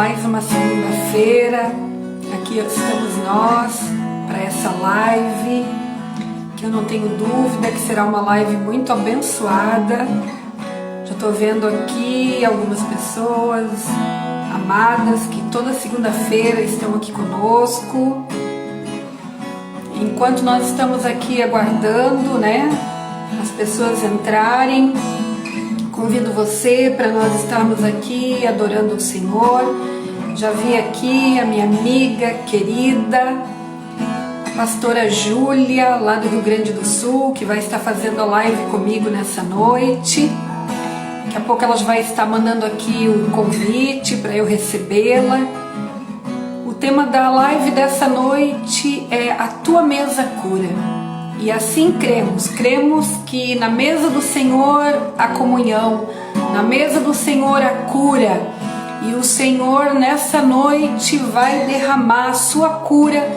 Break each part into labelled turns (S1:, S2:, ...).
S1: mais uma segunda-feira. Aqui estamos nós para essa live, que eu não tenho dúvida que será uma live muito abençoada. Já estou vendo aqui algumas pessoas amadas que toda segunda-feira estão aqui conosco. Enquanto nós estamos aqui aguardando, as pessoas entrarem, convido você para nós estarmos aqui adorando o Senhor. Já vi aqui a minha amiga querida, a pastora Júlia, lá do Rio Grande do Sul, que vai estar fazendo a live comigo nessa noite. Daqui a pouco ela vai estar mandando aqui um convite para eu recebê-la. O tema da live dessa noite é A Tua Mesa Cura. E assim cremos que na mesa do Senhor a comunhão, na mesa do Senhor a cura, e o Senhor nessa noite vai derramar a sua cura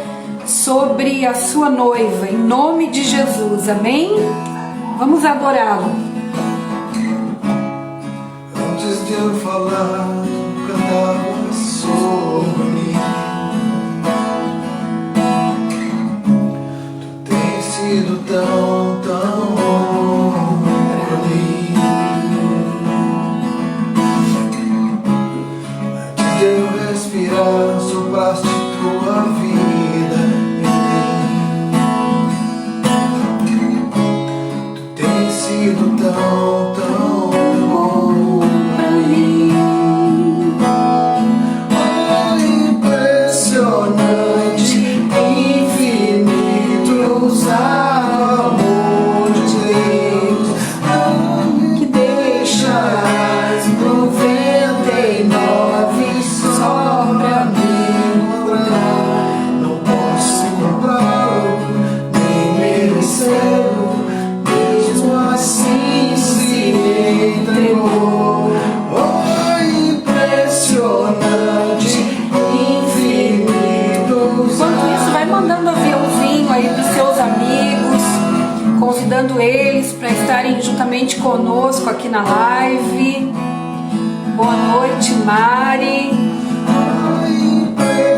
S1: sobre a sua noiva, em nome de Jesus, amém? Vamos adorá-lo.
S2: Antes de eu falar, tu cantava sobre mim. Sido tão bom pra mim. Antes de eu respirar, sopraste tua vida em mim. Tu tens sido tão bom pra mim. Oh, impressionante, infinito, usar
S1: convidando eles para estarem juntamente conosco aqui na live. Boa noite, Mari.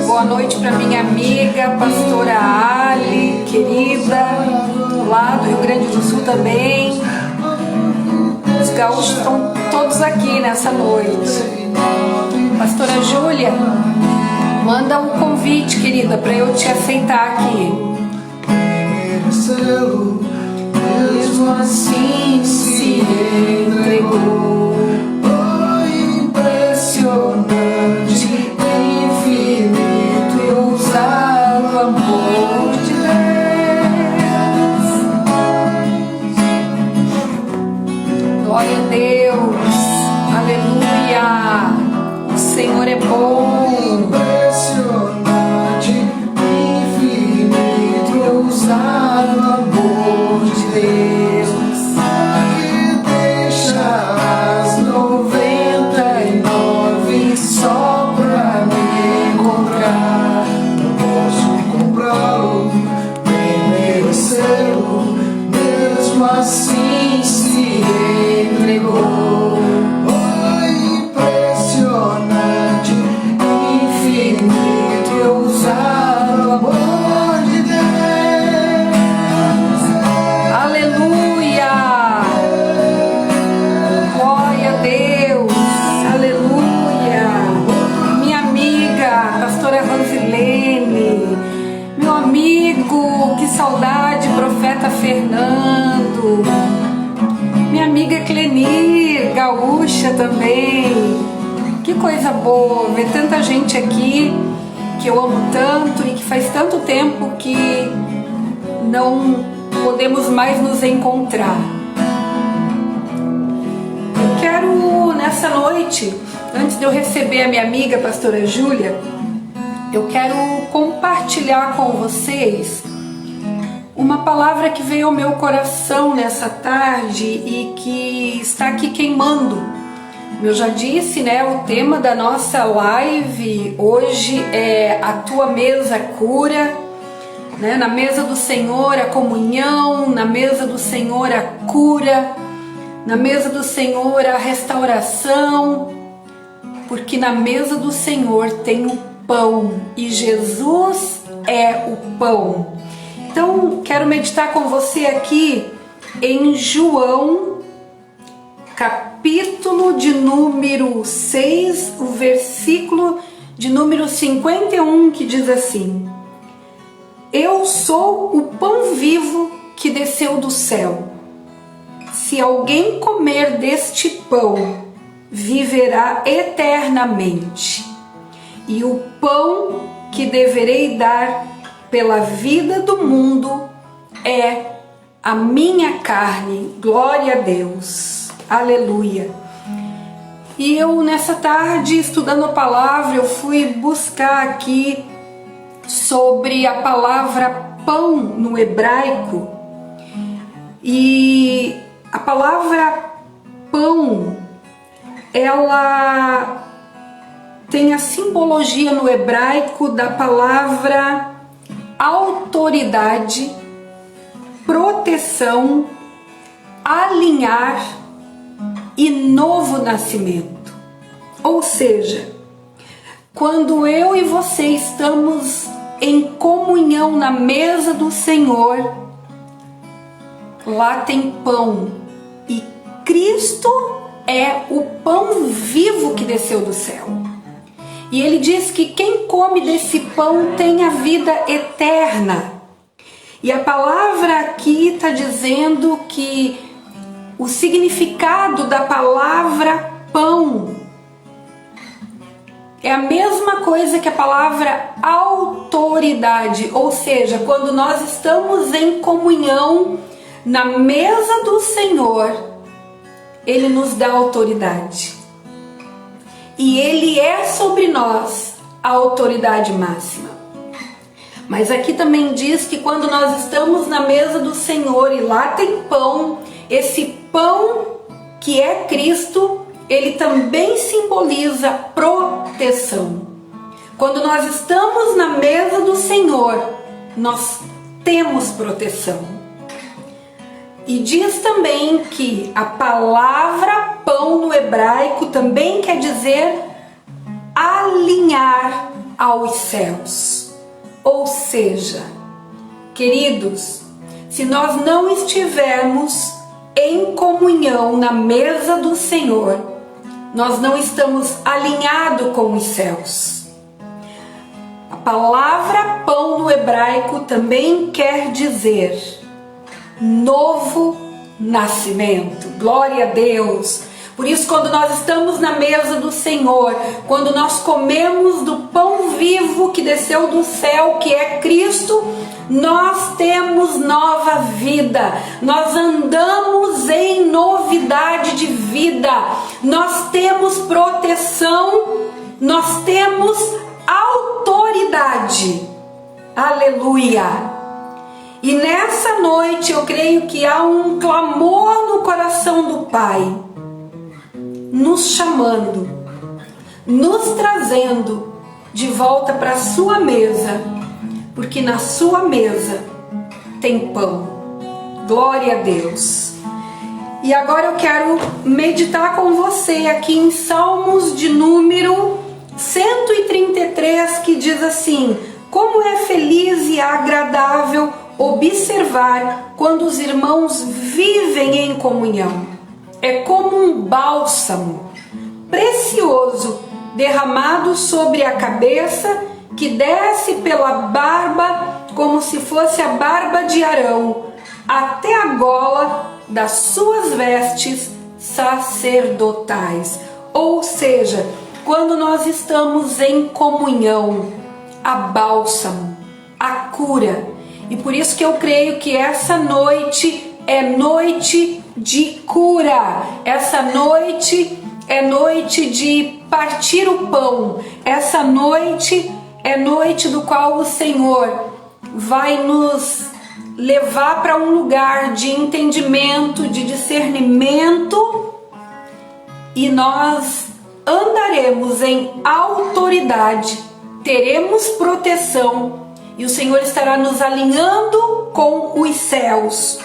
S1: Boa noite para minha amiga, pastora Ali, querida, lá do Rio Grande do Sul também. Os gaúchos estão todos aqui nessa noite. Pastora Júlia, manda um convite, querida, para eu te aceitar aqui.
S2: Mesmo assim se entregou. Oh, impressionante, infinito e ousado amor de Deus.
S1: Glória a Deus, aleluia. O Senhor é bom.
S2: Impressionante, infinito e ousado amor de Deus, que deixa as 99 só pra me encontrar. Não posso comprá-lo, nem merecê-lo, mesmo assim se entregou. Oh, impressionante, infinito e ousado amor de Deus.
S1: Meu amigo, que saudade, profeta Fernando. Minha amiga Clenir, gaúcha também. Que coisa boa ver tanta gente aqui que eu amo tanto e que faz tanto tempo que não podemos mais nos encontrar. Eu quero nessa noite, antes de eu receber a minha amiga pastora Júlia, eu quero compartilhar com vocês uma palavra que veio ao meu coração nessa tarde e que está aqui queimando. Como eu já disse, o tema da nossa live hoje é A Tua Mesa Cura. Na mesa do Senhor a comunhão, na mesa do Senhor a cura, na mesa do Senhor a restauração. porque na mesa do Senhor tem o pão e Jesus é o pão. Então, quero meditar com você aqui em João, capítulo de número 6, o versículo de número 51, que diz assim: Eu sou o pão vivo que desceu do céu. Se alguém comer deste pão, viverá eternamente. E o pão que deverei dar pela vida do mundo é a minha carne. Glória a Deus. Aleluia. E eu, nessa tarde, estudando a palavra, eu fui buscar aqui sobre a palavra pão no hebraico. E a palavra pão, ela tem a simbologia no hebraico da palavra autoridade, proteção, alinhar e novo nascimento. Ou seja, quando eu e você estamos em comunhão na mesa do Senhor, lá tem pão, e Cristo é o pão vivo que desceu do céu. E ele diz que quem come desse pão tem a vida eterna. E a palavra aqui está dizendo que o significado da palavra pão é a mesma coisa que a palavra autoridade, ou seja, quando nós estamos em comunhão na mesa do Senhor, Ele nos dá autoridade. E Ele é sobre nós a autoridade máxima. Mas aqui também diz que quando nós estamos na mesa do Senhor e lá tem pão, esse pão que é Cristo, ele também simboliza proteção. Quando nós estamos na mesa do Senhor, nós temos proteção. E diz também que a palavra pão no hebraico também quer dizer alinhar aos céus. Ou seja, queridos, se nós não estivermos em comunhão na mesa do Senhor, nós não estamos alinhados com os céus. A palavra pão no hebraico também quer dizer novo nascimento. Glória a Deus. Por isso, quando nós estamos na mesa do Senhor, quando nós comemos do pão vivo que desceu do céu, que é Cristo, nós temos nova vida, nós andamos em novidade de vida, nós temos proteção, nós temos autoridade. Aleluia! E nessa noite eu creio que há um clamor no coração do Pai, nos chamando, nos trazendo de volta para a sua mesa, porque na sua mesa tem pão. Glória a Deus. E agora eu quero meditar com você aqui em Salmos de número 133, que diz assim: como é feliz e agradável observar quando os irmãos vivem em comunhão. É como um bálsamo precioso derramado sobre a cabeça, que desce pela barba como se fosse a barba de Arão, até a gola das suas vestes sacerdotais. Ou seja, quando nós estamos em comunhão, há bálsamo, a cura. E por isso que eu creio que essa noite é noite de cura. Essa noite é noite de partir o pão. Essa noite é noite do qual o Senhor vai nos levar para um lugar de entendimento, de discernimento, e nós andaremos em autoridade, teremos proteção, e o Senhor estará nos alinhando com os céus.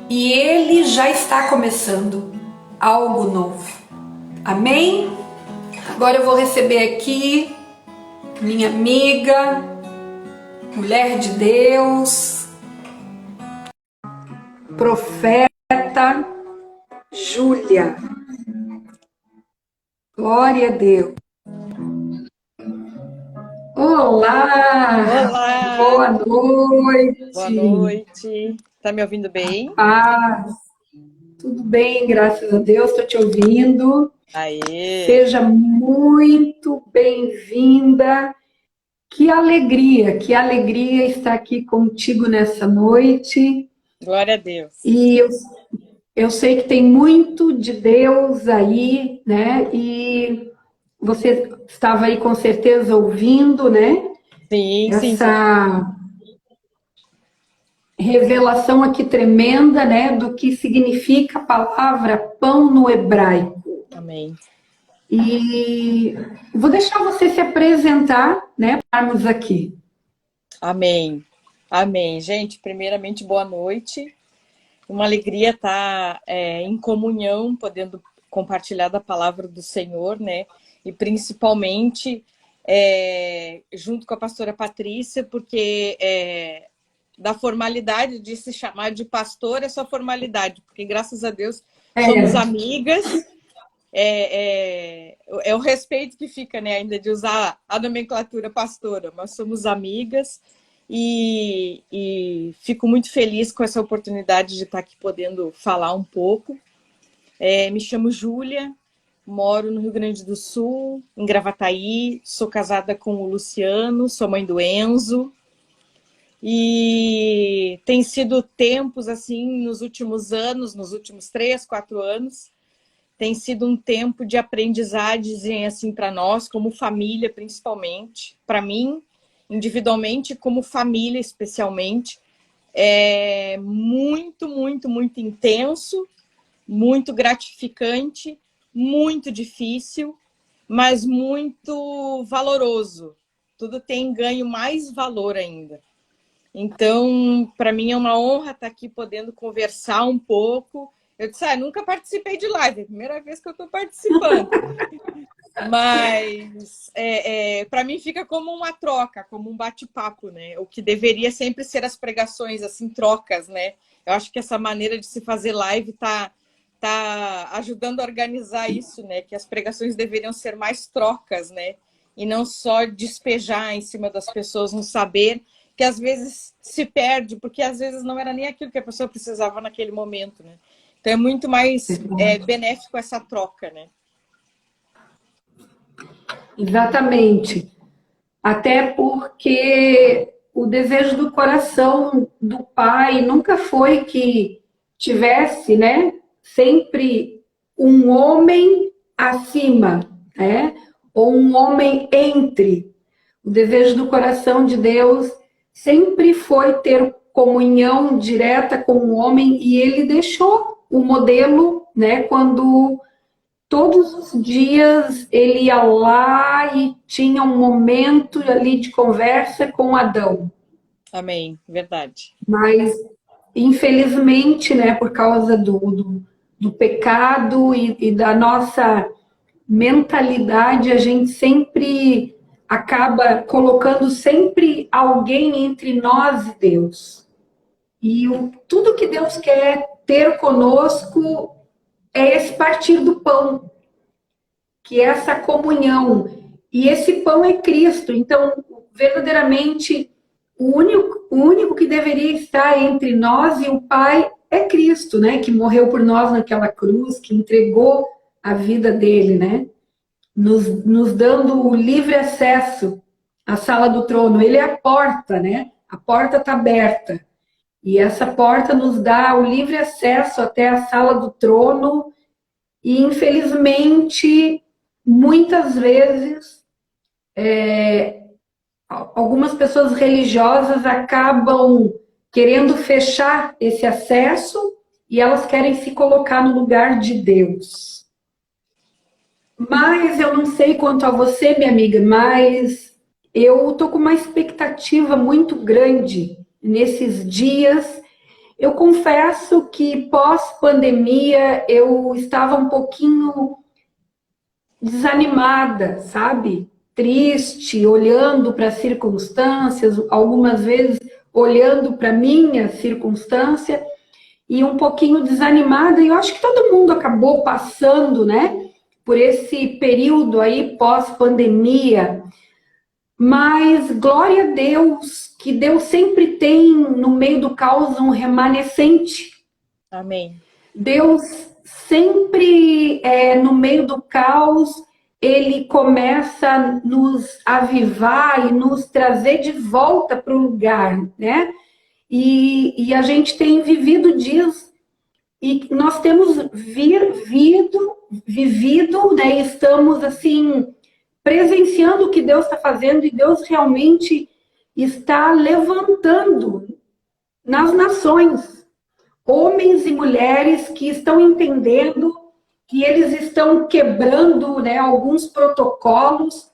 S1: E Ele já está começando algo novo. Amém? Agora eu vou receber aqui minha amiga, mulher de Deus, profeta Júlia. Glória a Deus. Olá!
S3: Olá!
S1: Boa noite!
S3: Boa noite! Tá me ouvindo bem?
S1: Paz! Tudo bem, graças a Deus, estou te ouvindo.
S3: Aê!
S1: Seja muito bem-vinda. Que alegria estar aqui contigo nessa noite.
S3: Glória a Deus!
S1: E eu sei que tem muito de Deus aí, né? E você estava aí com certeza ouvindo, né?
S3: Sim, sim.
S1: Essa revelação aqui tremenda, né? Do que significa a palavra pão no hebraico.
S3: Amém.
S1: E vou deixar você se apresentar, né? Para estarmos aqui.
S3: Amém. Amém. Gente, primeiramente, boa noite. Uma alegria estar em comunhão, podendo compartilhar da palavra do Senhor, né? E principalmente junto com a pastora Patrícia, porque da formalidade de se chamar de pastor é só formalidade, porque graças a Deus somos amigas. É o respeito que fica, né, ainda de usar a nomenclatura pastora, mas somos amigas e fico muito feliz com essa oportunidade de estar aqui podendo falar um pouco. Me chamo Júlia, moro no Rio Grande do Sul, em Gravataí, sou casada com o Luciano, sou mãe do Enzo, e tem sido tempos, assim, nos últimos anos, nos últimos 3, 4 anos, tem sido um tempo de aprendizagem assim, para nós, como família, principalmente. Para mim, individualmente, como família, especialmente. É muito, muito, muito intenso, muito gratificante, muito difícil, mas muito valoroso. Tudo tem ganho mais valor ainda. Então, para mim é uma honra estar aqui podendo conversar um pouco. Eu disse, nunca participei de live, é a primeira vez que eu estou participando. Mas, para mim, fica como uma troca, como um bate-papo, né? O que deveria sempre ser as pregações, assim, trocas, né? Eu acho que essa maneira de se fazer live tá ajudando a organizar isso, né? Que as pregações deveriam ser mais trocas, né? E não só despejar em cima das pessoas um saber que às vezes se perde, porque às vezes não era nem aquilo que a pessoa precisava naquele momento, né? Então é muito mais benéfico essa troca, né?
S1: Exatamente. Até porque o desejo do coração do pai nunca foi que tivesse, né, sempre um homem acima, né, ou um homem entre. O desejo do coração de Deus sempre foi ter comunhão direta com o homem e ele deixou o modelo, né, quando todos os dias ele ia lá e tinha um momento ali de conversa com Adão.
S3: Amém, verdade.
S1: Mas, infelizmente, né, por causa do pecado e da nossa mentalidade, a gente sempre acaba colocando sempre alguém entre nós e Deus. E tudo que Deus quer ter conosco é esse partir do pão, que é essa comunhão. E esse pão é Cristo. Então, verdadeiramente, o único que deveria estar entre nós e o Pai é Cristo, né? Que morreu por nós naquela cruz, que entregou a vida dele, né? Nos dando o livre acesso à sala do trono. Ele é a porta, né? A porta está aberta. E essa porta nos dá o livre acesso até a sala do trono. E, infelizmente, muitas vezes, algumas pessoas religiosas acabam querendo fechar esse acesso e elas querem se colocar no lugar de Deus. Mas eu não sei quanto a você, minha amiga, mas eu estou com uma expectativa muito grande nesses dias. Eu confesso que pós-pandemia eu estava um pouquinho desanimada, sabe? Triste, olhando para as circunstâncias, algumas vezes olhando para a minha circunstância e um pouquinho desanimada. E eu acho que todo mundo acabou passando, né, por esse período aí pós-pandemia. Mas glória a Deus, que Deus sempre tem no meio do caos um remanescente.
S3: Amém.
S1: Deus sempre, no meio do caos, ele começa a nos avivar e nos trazer de volta para o lugar, né? E a gente tem vivido dias e nós temos vivido, né? Estamos assim presenciando o que Deus está fazendo e Deus realmente está levantando nas nações homens e mulheres que estão entendendo que eles estão quebrando, né, alguns protocolos,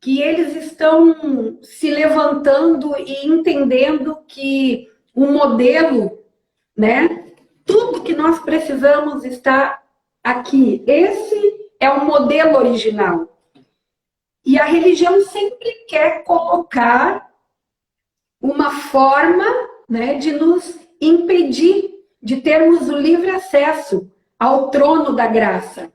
S1: que eles estão se levantando e entendendo que o modelo, né, tudo que nós precisamos está aqui. Esse é o modelo original. E a religião sempre quer colocar uma forma, né, de nos impedir de termos o livre acesso ao trono da graça.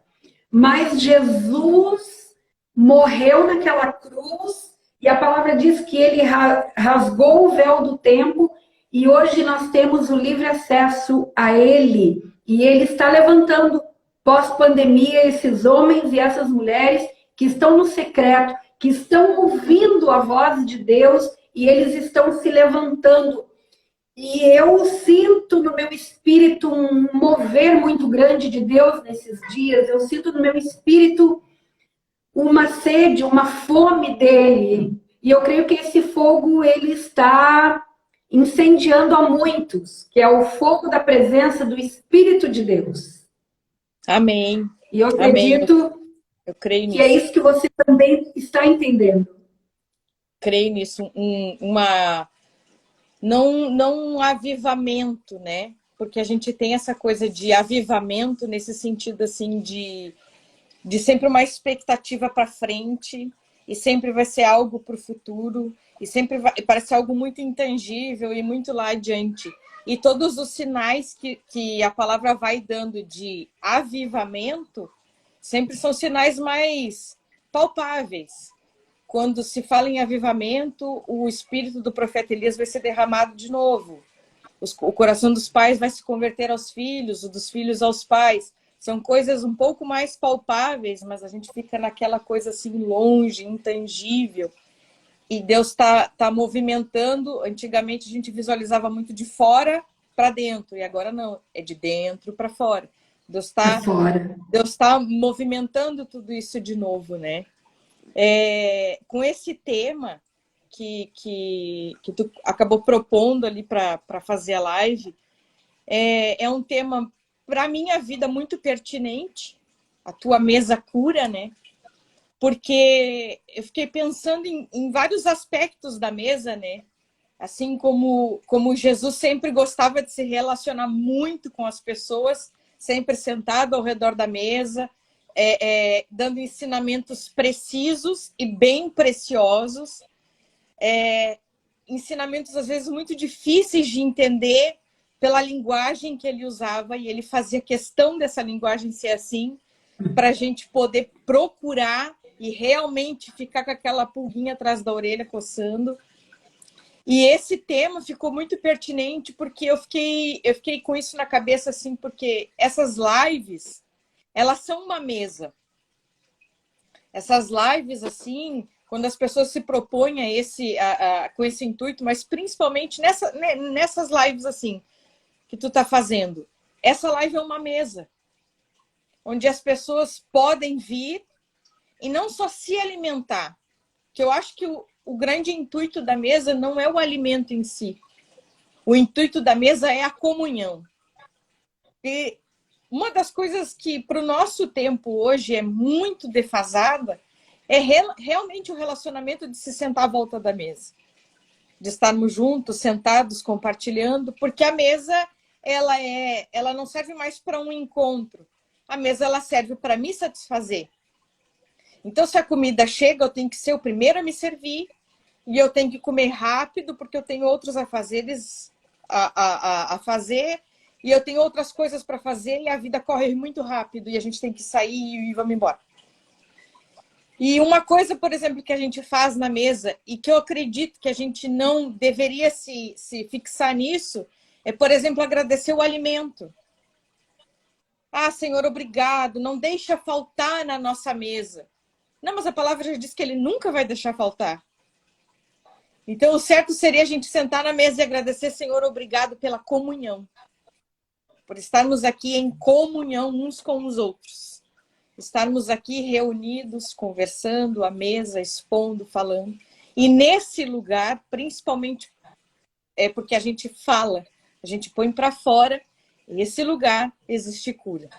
S1: Mas Jesus morreu naquela cruz e a palavra diz que ele rasgou o véu do templo e hoje nós temos o livre acesso a ele. E ele está levantando, pós-pandemia, esses homens e essas mulheres que estão no secreto, que estão ouvindo a voz de Deus e eles estão se levantando. E eu sinto no meu espírito um mover muito grande de Deus nesses dias. Eu sinto no meu espírito uma sede, uma fome dele. E eu creio que esse fogo ele está incendiando a muitos, que é o fogo da presença do Espírito de Deus.
S3: Amém.
S1: E eu acredito
S3: eu creio
S1: que é isso que você também está entendendo.
S3: Creio nisso, não um avivamento, né? Porque a gente tem essa coisa de avivamento nesse sentido assim de sempre uma expectativa para frente e sempre vai ser algo para o futuro e sempre parece algo muito intangível e muito lá adiante. E todos os sinais que a palavra vai dando de avivamento sempre são sinais mais palpáveis. Quando se fala em avivamento, o espírito do profeta Elias vai ser derramado de novo. O coração dos pais vai se converter aos filhos, o dos filhos aos pais. São coisas um pouco mais palpáveis, mas a gente fica naquela coisa assim longe, intangível. E Deus está movimentando. Antigamente a gente visualizava muito de fora para dentro, e agora não, é de dentro para fora. Deus está movimentando tudo isso de novo, né? Com esse tema que tu acabou propondo ali para fazer a live, é um tema para minha vida muito pertinente, a tua mesa cura, né? Porque eu fiquei pensando em vários aspectos da mesa, né? Assim como Jesus sempre gostava de se relacionar muito com as pessoas, sempre sentado ao redor da mesa, dando ensinamentos precisos e bem preciosos, ensinamentos às vezes muito difíceis de entender pela linguagem que ele usava, e ele fazia questão dessa linguagem ser assim, para a gente poder procurar e realmente ficar com aquela pulguinha atrás da orelha coçando. E esse tema ficou muito pertinente porque eu fiquei com isso na cabeça, assim, porque essas lives, elas são uma mesa. Essas lives, assim, quando as pessoas se propõem com esse intuito, mas principalmente nessas lives, assim, que tu tá fazendo. Essa live é uma mesa, onde as pessoas podem vir e não só se alimentar, que eu acho que o grande intuito da mesa não é o alimento em si. O intuito da mesa é a comunhão. E uma das coisas que para o nosso tempo hoje é muito defasada é realmente o relacionamento de se sentar à volta da mesa. De estarmos juntos, sentados, compartilhando, porque a mesa ela não serve mais para um encontro. A mesa ela serve para me satisfazer. Então, se a comida chega, eu tenho que ser o primeiro a me servir e eu tenho que comer rápido porque eu tenho outros afazeres a fazer e eu tenho outras coisas para fazer e a vida corre muito rápido e a gente tem que sair e vamos embora. E uma coisa, por exemplo, que a gente faz na mesa e que eu acredito que a gente não deveria se fixar nisso é, por exemplo, agradecer o alimento. Ah, Senhor, obrigado, não deixa faltar na nossa mesa. Não, mas a palavra já diz que ele nunca vai deixar faltar. Então, o certo seria a gente sentar na mesa e agradecer, Senhor, obrigado pela comunhão. Por estarmos aqui em comunhão uns com os outros. Estarmos aqui reunidos, conversando, à mesa, expondo, falando. E nesse lugar, principalmente, é porque a gente fala, a gente põe para fora, nesse lugar existe cura.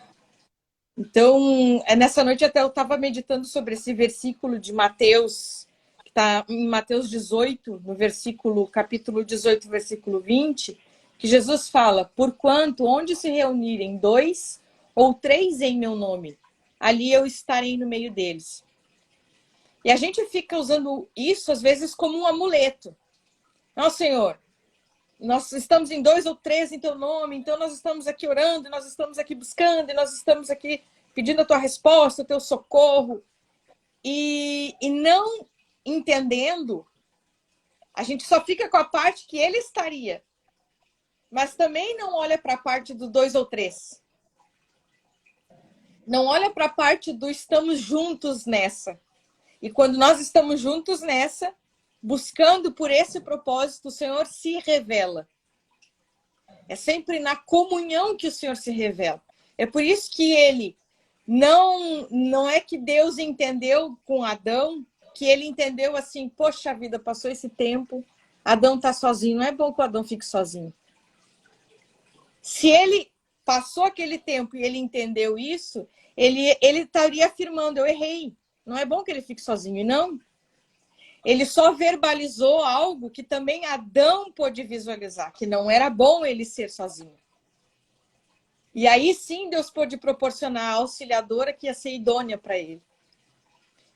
S3: Então, nessa noite até eu estava meditando sobre esse versículo de Mateus, que está em Mateus 18, no capítulo 18, versículo 20, que Jesus fala, porquanto onde se reunirem 2 ou 3 em meu nome, ali eu estarei no meio deles. E a gente fica usando isso, às vezes, como um amuleto. Não, Senhor, nós estamos em 2 ou 3 em teu nome, então nós estamos aqui orando, nós estamos aqui buscando, nós estamos aqui pedindo a tua resposta, o teu socorro. E não entendendo, a gente só fica com a parte que ele estaria. Mas também não olha para a parte do 2 ou 3. Não olha para a parte do estamos juntos nessa. E quando nós estamos juntos nessa, buscando por esse propósito, o Senhor se revela. É sempre na comunhão que o Senhor se revela. É por isso que ele não é que Deus entendeu com Adão, que ele entendeu assim, poxa vida, passou esse tempo, Adão está sozinho. Não é bom que o Adão fique sozinho. Se ele passou aquele tempo e ele entendeu isso, ele estaria afirmando, eu errei. Não é bom que ele fique sozinho. E não. Ele só verbalizou algo que também Adão pôde visualizar, que não era bom ele ser sozinho. E aí sim Deus pôde proporcionar a auxiliadora que ia ser idônea para ele.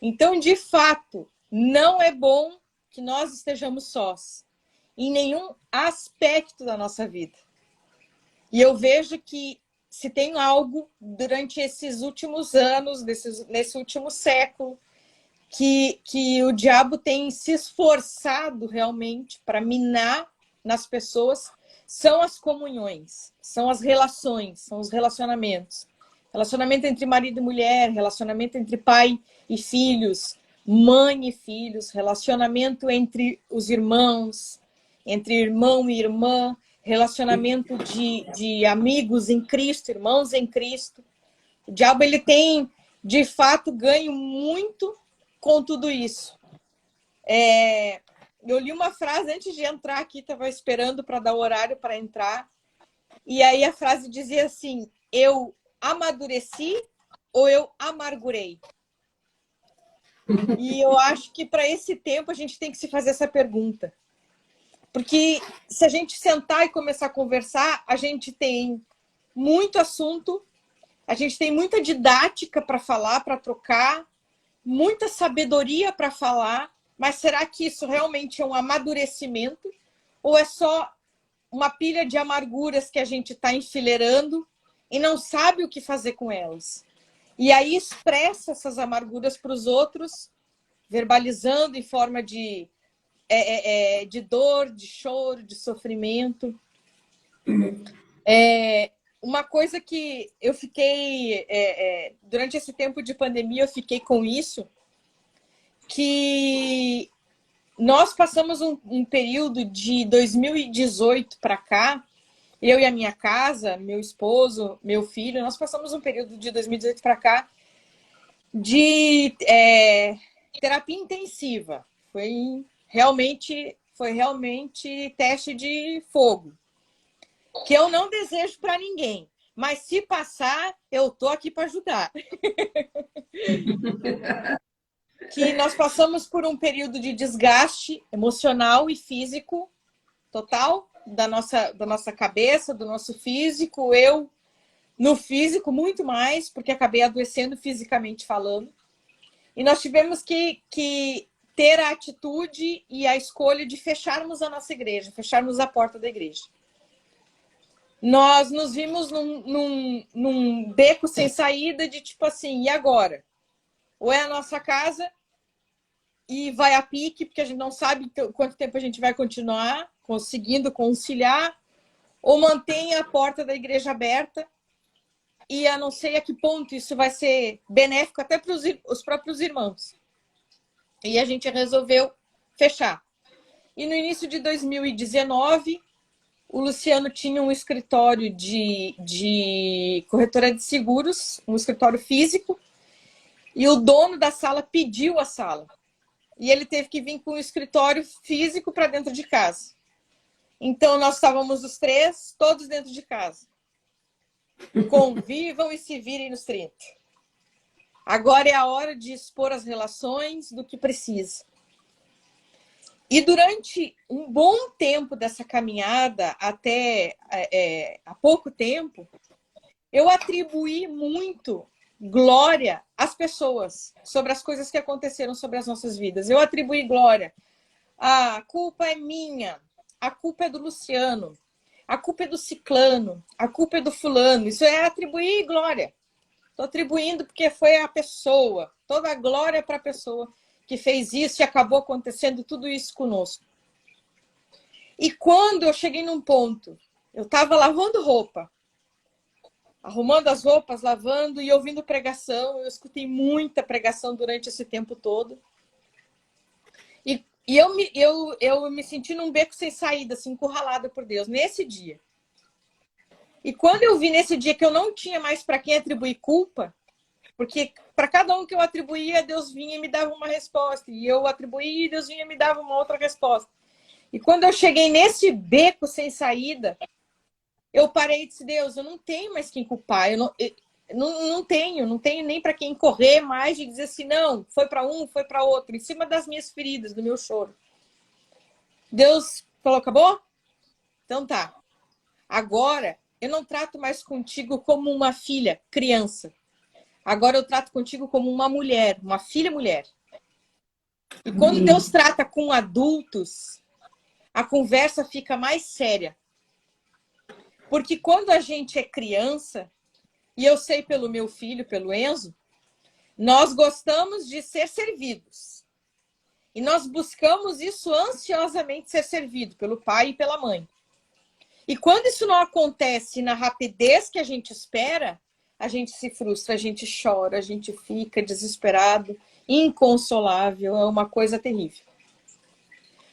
S3: Então, de fato, não é bom que nós estejamos sós, em nenhum aspecto da nossa vida. E eu vejo que se tem algo durante esses últimos anos, nesse último século, que o diabo tem se esforçado realmente para minar nas pessoas, são as comunhões, são as relações, são os relacionamentos. Relacionamento entre marido e mulher, relacionamento entre pai e filhos, mãe e filhos, relacionamento entre os irmãos, entre irmão e irmã, relacionamento de amigos em Cristo, irmãos em Cristo. O diabo ele tem, de fato, ganho muito com tudo isso. Eu li uma frase antes de entrar aqui, estava esperando para dar o horário para entrar, e aí a frase dizia assim, eu amadureci ou eu amargurei? E eu acho que para esse tempo a gente tem que se fazer essa pergunta. Porque se a gente sentar e começar a conversar, a gente tem muito assunto, a gente tem muita didática para falar, para trocar, muita sabedoria para falar, mas será que isso realmente é um amadurecimento? Ou é só uma pilha de amarguras que a gente está enfileirando e não sabe o que fazer com elas? E aí expressa essas amarguras para os outros, verbalizando em forma de dor, de choro, de sofrimento. Uma coisa que eu fiquei, durante esse tempo de pandemia, eu fiquei com isso, que nós passamos um período de 2018 para cá, eu e a minha casa, meu esposo, meu filho, nós passamos um período de 2018 para cá de terapia intensiva. Foi realmente teste de fogo. Que eu não desejo para ninguém. Mas se passar, eu tô aqui para ajudar. Que nós passamos por um período de desgaste emocional e físico total da nossa cabeça, do nosso físico. Eu, no físico, muito mais, porque acabei adoecendo fisicamente falando. E nós tivemos que ter a atitude e a escolha de fecharmos a nossa igreja, fecharmos a porta da igreja. Nós nos vimos num beco sem saída de tipo assim, e agora? Ou é a nossa casa e vai a pique, porque a gente não sabe quanto tempo a gente vai continuar conseguindo conciliar, ou mantém a porta da igreja aberta e eu não sei a que ponto isso vai ser benéfico até para os próprios irmãos. E a gente resolveu fechar. E no início de 2019, o Luciano tinha um escritório de corretora de seguros, um escritório físico, e o dono da sala pediu a sala. E ele teve que vir com o escritório físico para dentro de casa. Então, nós estávamos os três, todos dentro de casa. Convivam e se virem nos 30. Agora é a hora de expor as relações do que precisa. E durante um bom tempo dessa caminhada, até há pouco tempo, eu atribuí muito glória às pessoas sobre as coisas que aconteceram sobre as nossas vidas. Eu atribuí glória. A culpa é minha, a culpa é do Luciano, a culpa é do ciclano, a culpa é do fulano. Isso é atribuir glória. Estou atribuindo porque foi a pessoa, toda a glória para a pessoa que fez isso e acabou acontecendo tudo isso conosco. E quando eu cheguei num ponto, eu estava lavando roupa, arrumando as roupas, lavando e ouvindo pregação. Eu escutei muita pregação durante esse tempo todo. E eu me senti num beco sem saída, assim, encurralada por Deus, nesse dia. E quando eu vi nesse dia que eu não tinha mais para quem atribuir culpa, porque para cada um que eu atribuía, Deus vinha e me dava uma resposta. E eu atribuía e Deus vinha e me dava uma outra resposta. E quando eu cheguei nesse beco sem saída, eu parei e disse, Deus, eu não tenho mais quem culpar. Eu não tenho nem para quem correr mais e dizer assim, não, foi para um, foi para outro, em cima das minhas feridas, do meu choro. Deus falou, acabou? Então tá. Agora, eu não trato mais contigo como uma filha, criança. Agora eu trato contigo como uma mulher, uma filha mulher. E quando Deus trata com adultos, a conversa fica mais séria. Porque quando a gente é criança, e eu sei pelo meu filho, pelo Enzo, nós gostamos de ser servidos. E nós buscamos isso ansiosamente, ser servido pelo pai e pela mãe. E quando isso não acontece na rapidez que a gente espera, a gente se frustra, a gente chora, a gente fica desesperado, inconsolável, é uma coisa terrível.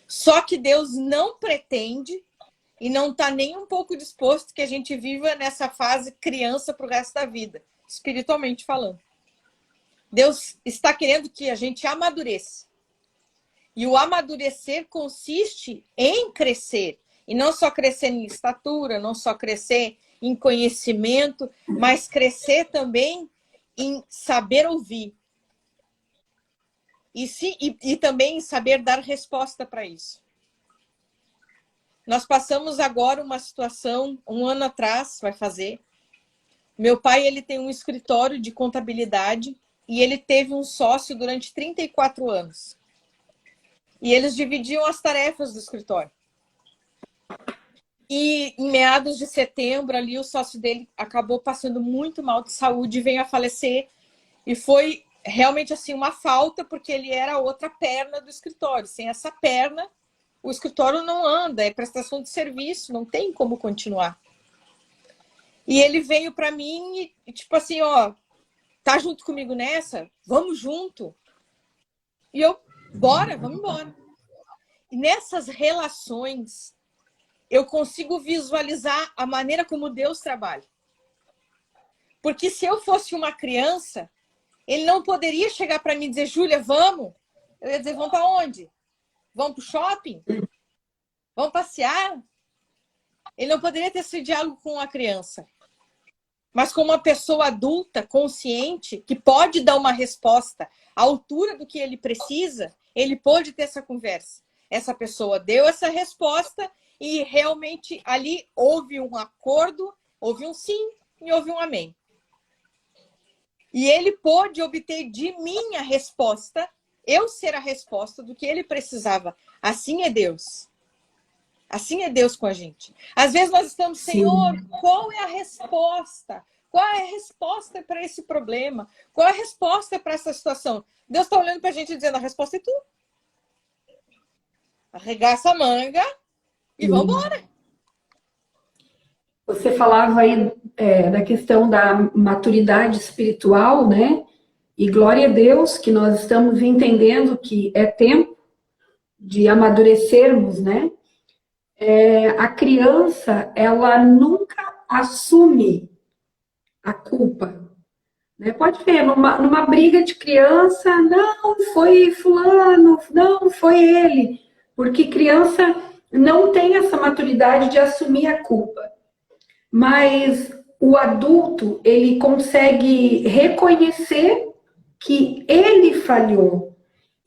S3: Só que Deus não pretende e não está nem um pouco disposto que a gente viva nessa fase criança para o resto da vida, espiritualmente falando. Deus está querendo que a gente amadureça. E o amadurecer consiste em crescer. E não só crescer em estatura, não só crescer em conhecimento, mas crescer também em saber ouvir. E também em saber dar resposta para isso. Nós passamos agora uma situação, um ano atrás, vai fazer. Meu pai, ele tem um escritório de contabilidade e ele teve um sócio durante 34 anos. E eles dividiam as tarefas do escritório. E em meados de setembro, ali, o sócio dele acabou passando muito mal de saúde e veio a falecer. E foi realmente assim uma falta, porque ele era a outra perna do escritório. Sem essa perna, o escritório não anda, é prestação de serviço, não tem como continuar. E ele veio para mim e tipo assim, ó, tá junto comigo nessa? Vamos junto. E eu, bora, vamos embora. E nessas relações, eu consigo visualizar a maneira como Deus trabalha. Porque se eu fosse uma criança, ele não poderia chegar para mim e dizer, Júlia, vamos? Eu ia dizer, vamos para onde? Vamos para o shopping? Vamos passear? Ele não poderia ter esse diálogo com a criança. Mas com uma pessoa adulta, consciente, que pode dar uma resposta à altura do que ele precisa, ele pode ter essa conversa. Essa pessoa deu essa resposta e realmente ali houve um acordo, houve um sim e houve um amém. E ele pôde obter de mim a resposta, eu ser a resposta do que ele precisava. Assim é Deus. Assim é Deus com a gente. Às vezes nós estamos, Senhor, qual é a resposta? Qual é a resposta para esse problema? Qual é a resposta para essa situação? Deus está olhando para a gente e dizendo, a resposta é tu. Arregaça a manga e vamos embora.
S1: Você falava aí da questão da maturidade espiritual, né? E glória a Deus que nós estamos entendendo que é tempo de amadurecermos, né? A criança, ela nunca assume a culpa. Né? Pode ver, numa briga de criança, não, foi fulano, não, foi ele. Porque criança não tem essa maturidade de assumir a culpa. Mas o adulto, ele consegue reconhecer que ele falhou.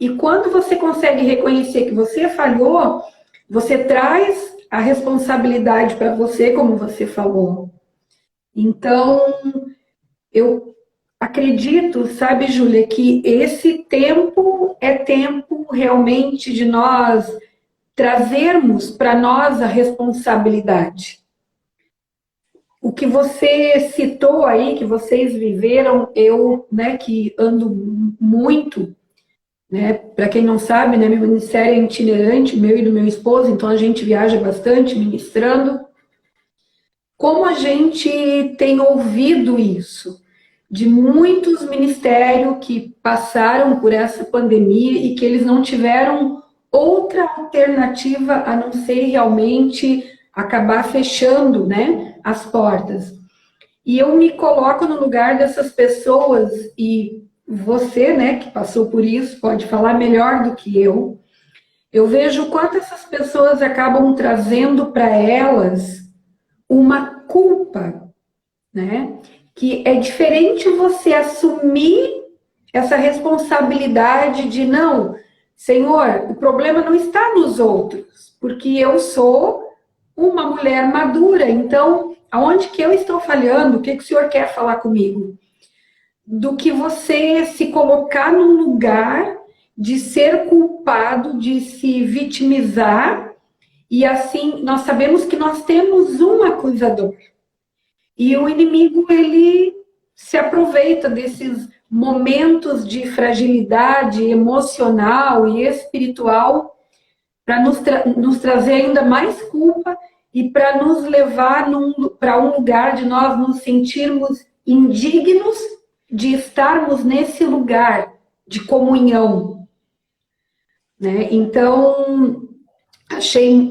S1: E quando você consegue reconhecer que você falhou, você traz a responsabilidade para você, como você falou. Então, eu acredito, sabe, Júlia, que esse tempo é tempo realmente de nós trazermos para nós a responsabilidade. O que você citou aí, que vocês viveram, eu, né, que ando muito, né, para quem não sabe, né, meu ministério é itinerante, meu e do meu esposo, então a gente viaja bastante ministrando. Como a gente tem ouvido isso, de muitos ministérios que passaram por essa pandemia e que eles não tiveram outra alternativa a não ser realmente acabar fechando, né, as portas. E eu me coloco no lugar dessas pessoas, e você, né, que passou por isso, pode falar melhor do que eu. Eu vejo quanto essas pessoas acabam trazendo para elas uma culpa, né? Que é diferente você assumir essa responsabilidade de não, Senhor, o problema não está nos outros, porque eu sou uma mulher madura, então, aonde que eu estou falhando? O que o Senhor quer falar comigo? Do que você se colocar num lugar de ser culpado, de se vitimizar, e assim, nós sabemos que nós temos um acusador. E o inimigo, ele se aproveita desses momentos de fragilidade emocional e espiritual para nos trazer ainda mais culpa e para nos levar para um lugar de nós nos sentirmos indignos de estarmos nesse lugar de comunhão. Né? Então, achei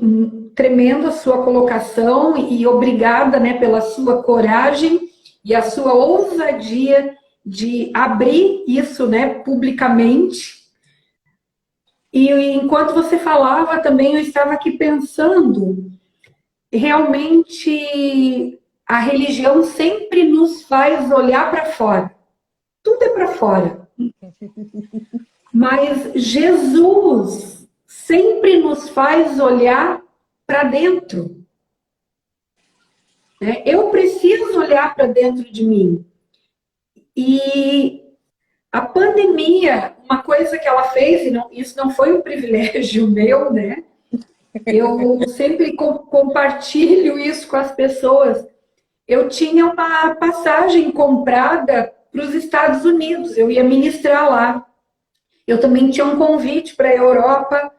S1: tremenda a sua colocação e obrigada, né, pela sua coragem e a sua ousadia de abrir isso, né, publicamente. E enquanto você falava também, eu estava aqui pensando, realmente a religião sempre nos faz olhar para fora. Tudo é para fora. Mas Jesus sempre nos faz olhar para dentro. Eu preciso olhar para dentro de mim. E a pandemia, uma coisa que ela fez, e isso não foi um privilégio meu, né? Eu sempre compartilho isso com as pessoas. Eu tinha uma passagem comprada para os Estados Unidos, eu ia ministrar lá. Eu também tinha um convite para a Europa,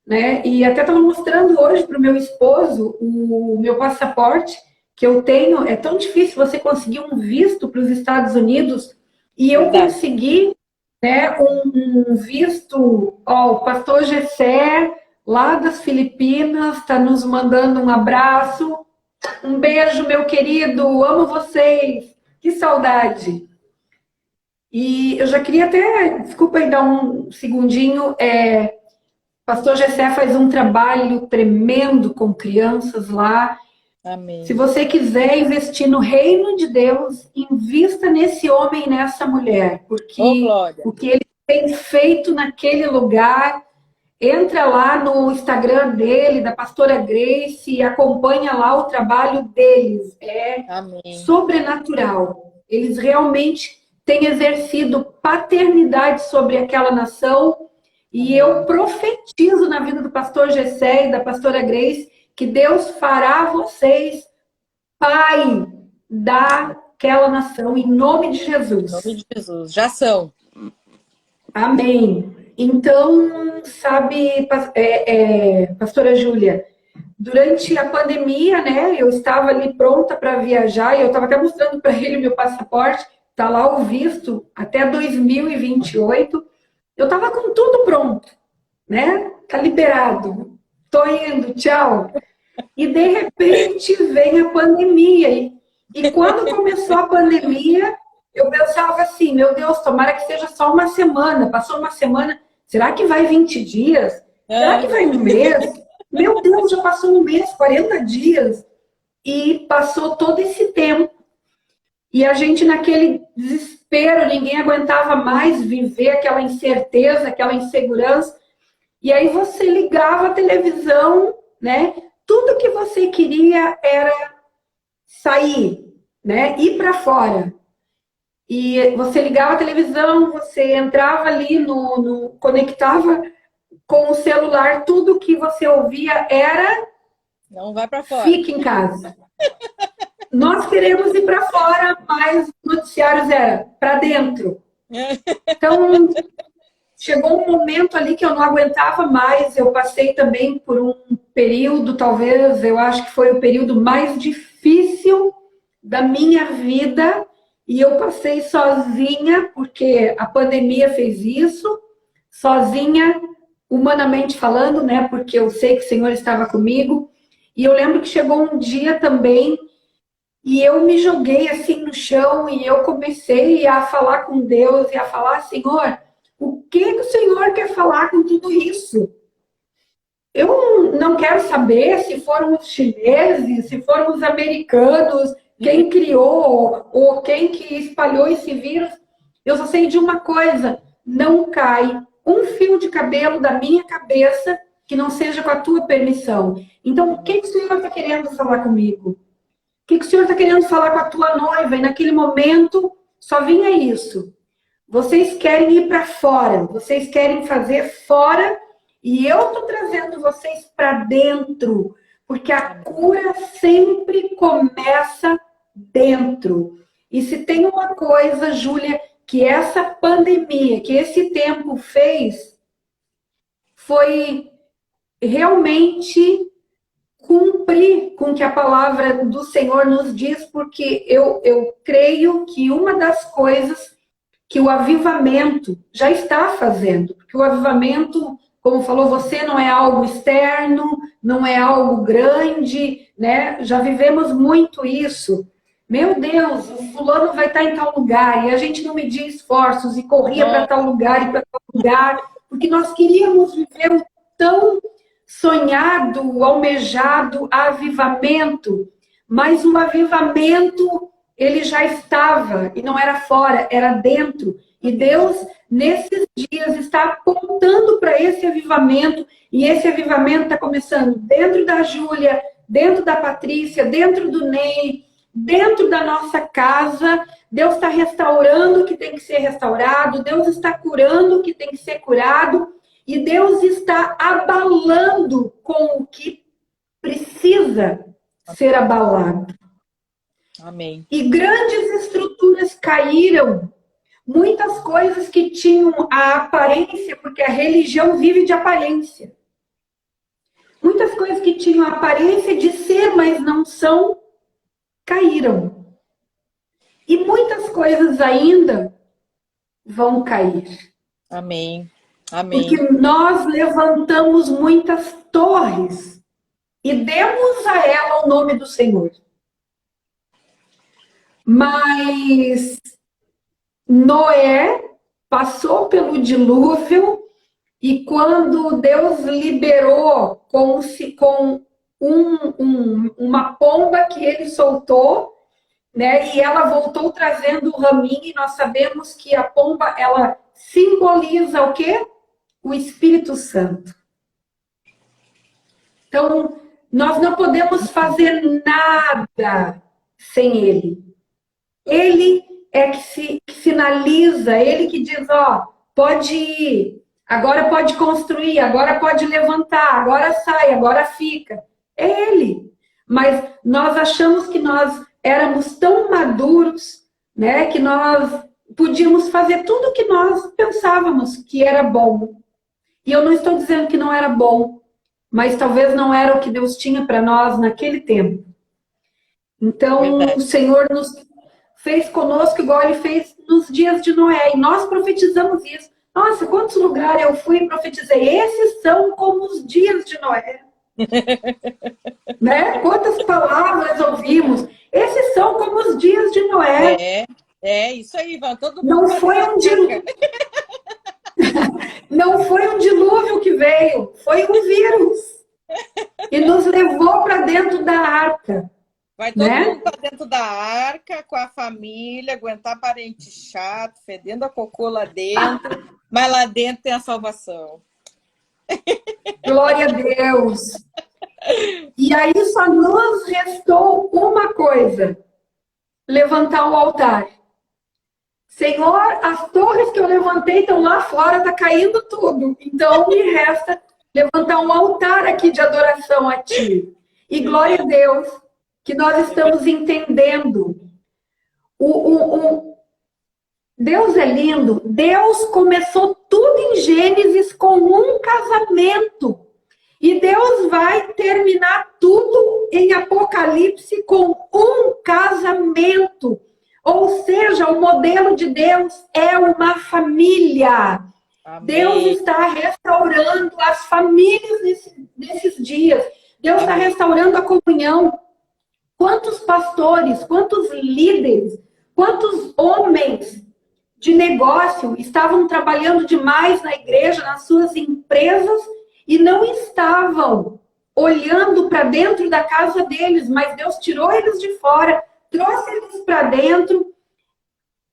S1: né? E até estava mostrando hoje para o meu esposo o meu passaporte que eu tenho. É tão difícil você conseguir um visto para os Estados Unidos, e eu consegui, né, um visto. Ó, o pastor Gessé, lá das Filipinas, está nos mandando um abraço. Um beijo, meu querido, amo vocês. Que saudade. E eu já queria até, desculpa aí dar um segundinho, pastor Gessé faz um trabalho tremendo com crianças lá.
S3: Amém.
S1: Se você quiser investir no reino de Deus, invista nesse homem e nessa mulher, porque o que ele tem feito naquele lugar, entra lá no Instagram dele, da pastora Grace, e acompanha lá o trabalho deles. É
S3: Amém.
S1: Sobrenatural. Eles realmente tem exercido paternidade sobre aquela nação, e eu profetizo na vida do pastor Gessé e da pastora Grace que Deus fará vocês pai daquela nação, em nome de Jesus.
S3: Em nome de Jesus, já são.
S1: Amém. Então, sabe, pastora Júlia, durante a pandemia, né, eu estava ali pronta para viajar, e eu estava até mostrando para ele o meu passaporte, tá lá o visto até 2028. Eu estava com tudo pronto, né? Tá liberado. Tô indo, tchau. E de repente vem a pandemia. E quando começou a pandemia, eu pensava assim, meu Deus, tomara que seja só uma semana. Passou uma semana, será que vai 20 dias? Será que vai um mês? Meu Deus, já passou um mês, 40 dias. E passou todo esse tempo. E a gente naquele desespero, ninguém aguentava mais viver aquela incerteza, aquela insegurança. E aí você ligava a televisão, né? Tudo que você queria era sair, né? Ir para fora. E você ligava a televisão, você entrava ali conectava com o celular, tudo que você ouvia era
S3: não vai para fora.
S1: Fique em casa. Nós queremos ir para fora, mas noticiários era para dentro. Então, chegou um momento ali que eu não aguentava mais. Eu passei também por um período, talvez, eu acho que foi o período mais difícil da minha vida. E eu passei sozinha, porque a pandemia fez isso, sozinha, humanamente falando, né? Porque eu sei que o Senhor estava comigo. E eu lembro que chegou um dia também, e eu me joguei assim no chão, e eu comecei a falar com Deus, e a falar, Senhor, o que o Senhor quer falar com tudo isso? Eu não quero saber se foram os chineses, se foram os americanos, quem criou, ou quem que espalhou esse vírus. Eu só sei de uma coisa, não cai um fio de cabelo da minha cabeça que não seja com a tua permissão. Então, o que o Senhor está querendo falar comigo? O que o Senhor está querendo falar com a tua noiva? E naquele momento, só vinha isso. Vocês querem ir para fora, vocês querem fazer fora, e eu estou trazendo vocês para dentro, porque a cura sempre começa dentro. E se tem uma coisa, Júlia, que essa pandemia, que esse tempo fez, foi realmente cumprir com o que a palavra do Senhor nos diz, porque eu creio que uma das coisas que o avivamento já está fazendo, porque o avivamento, como falou você, não é algo externo, não é algo grande, né? Já vivemos muito isso. Meu Deus, o fulano vai estar em tal lugar, e a gente não media esforços e corria para tal lugar e para tal lugar, porque nós queríamos viver o tão sonhado, almejado avivamento, mas o avivamento ele já estava, e não era fora, era dentro. E Deus, nesses dias, está apontando para esse avivamento, e esse avivamento está começando dentro da Júlia, dentro da Patrícia, dentro do Ney, dentro da nossa casa. Deus está restaurando o que tem que ser restaurado, Deus está curando o que tem que ser curado, e Deus está abalando com o que precisa ser abalado.
S3: Amém.
S1: E grandes estruturas caíram, muitas coisas que tinham a aparência, porque a religião vive de aparência. Muitas coisas que tinham a aparência de ser, mas não são, caíram. E muitas coisas ainda vão cair.
S3: Amém. Amém.
S1: Porque nós levantamos muitas torres e demos a ela o nome do Senhor. Mas Noé passou pelo dilúvio, e quando Deus liberou com uma pomba que ele soltou, né, e ela voltou trazendo o raminho, e nós sabemos que a pomba, ela simboliza o quê? O Espírito Santo. Então, nós não podemos fazer nada sem ele. Ele é que sinaliza, ele que diz, ó, pode ir, agora pode construir, agora pode levantar, agora sai, agora fica. É ele. Mas nós achamos que nós éramos tão maduros, né, que nós podíamos fazer tudo o que nós pensávamos que era bom. E eu não estou dizendo que não era bom, mas talvez não era o que Deus tinha para nós naquele tempo. Então,
S3: Verdade.
S1: o Senhor nos fez conosco igual Ele fez nos dias de Noé. E nós profetizamos isso. Nossa, quantos lugares eu fui e profetizei. Esses são como os dias de Noé. Né? Quantas palavras ouvimos. Esses são como os dias de Noé.
S3: Isso aí, Ivan. Todo mundo
S1: Não foi um dilúvio. Não foi um dilúvio que veio, foi um vírus. E nos levou para dentro da arca.
S3: Vai todo mundo para dentro da arca, com a família, aguentar parente chato, fedendo a cocô lá dentro, mas lá dentro tem a salvação.
S1: Glória a Deus. E aí só nos restou uma coisa: levantar o altar. Senhor, as torres que eu levantei estão lá fora, está caindo tudo. Então me resta levantar um altar aqui de adoração a Ti. E glória a Deus que nós estamos entendendo. Deus é lindo. Deus começou tudo em Gênesis com um casamento. E Deus vai terminar tudo em Apocalipse com um casamento. Ou seja, o modelo de Deus é uma família. Amém. Deus está restaurando as famílias nesses dias. Deus está restaurando a comunhão. Quantos pastores, quantos líderes, quantos homens de negócio estavam trabalhando demais na igreja, nas suas empresas, e não estavam olhando para dentro da casa deles, mas Deus tirou eles de fora, trouxe eles para dentro.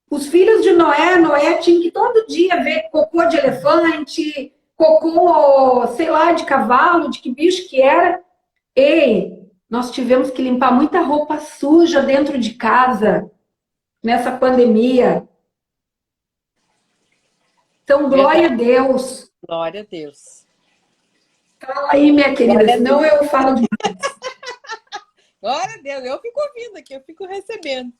S1: Os filhos de Noé tinha que todo dia ver cocô de elefante, cocô, sei lá, de cavalo, de que bicho que era. Ei, nós tivemos que limpar muita roupa suja dentro de casa, nessa pandemia. Então, glória a Deus.
S3: Glória a Deus.
S1: Fala aí, minha querida, senão eu falo demais.
S3: Glória a Deus, eu fico ouvindo aqui, eu fico recebendo.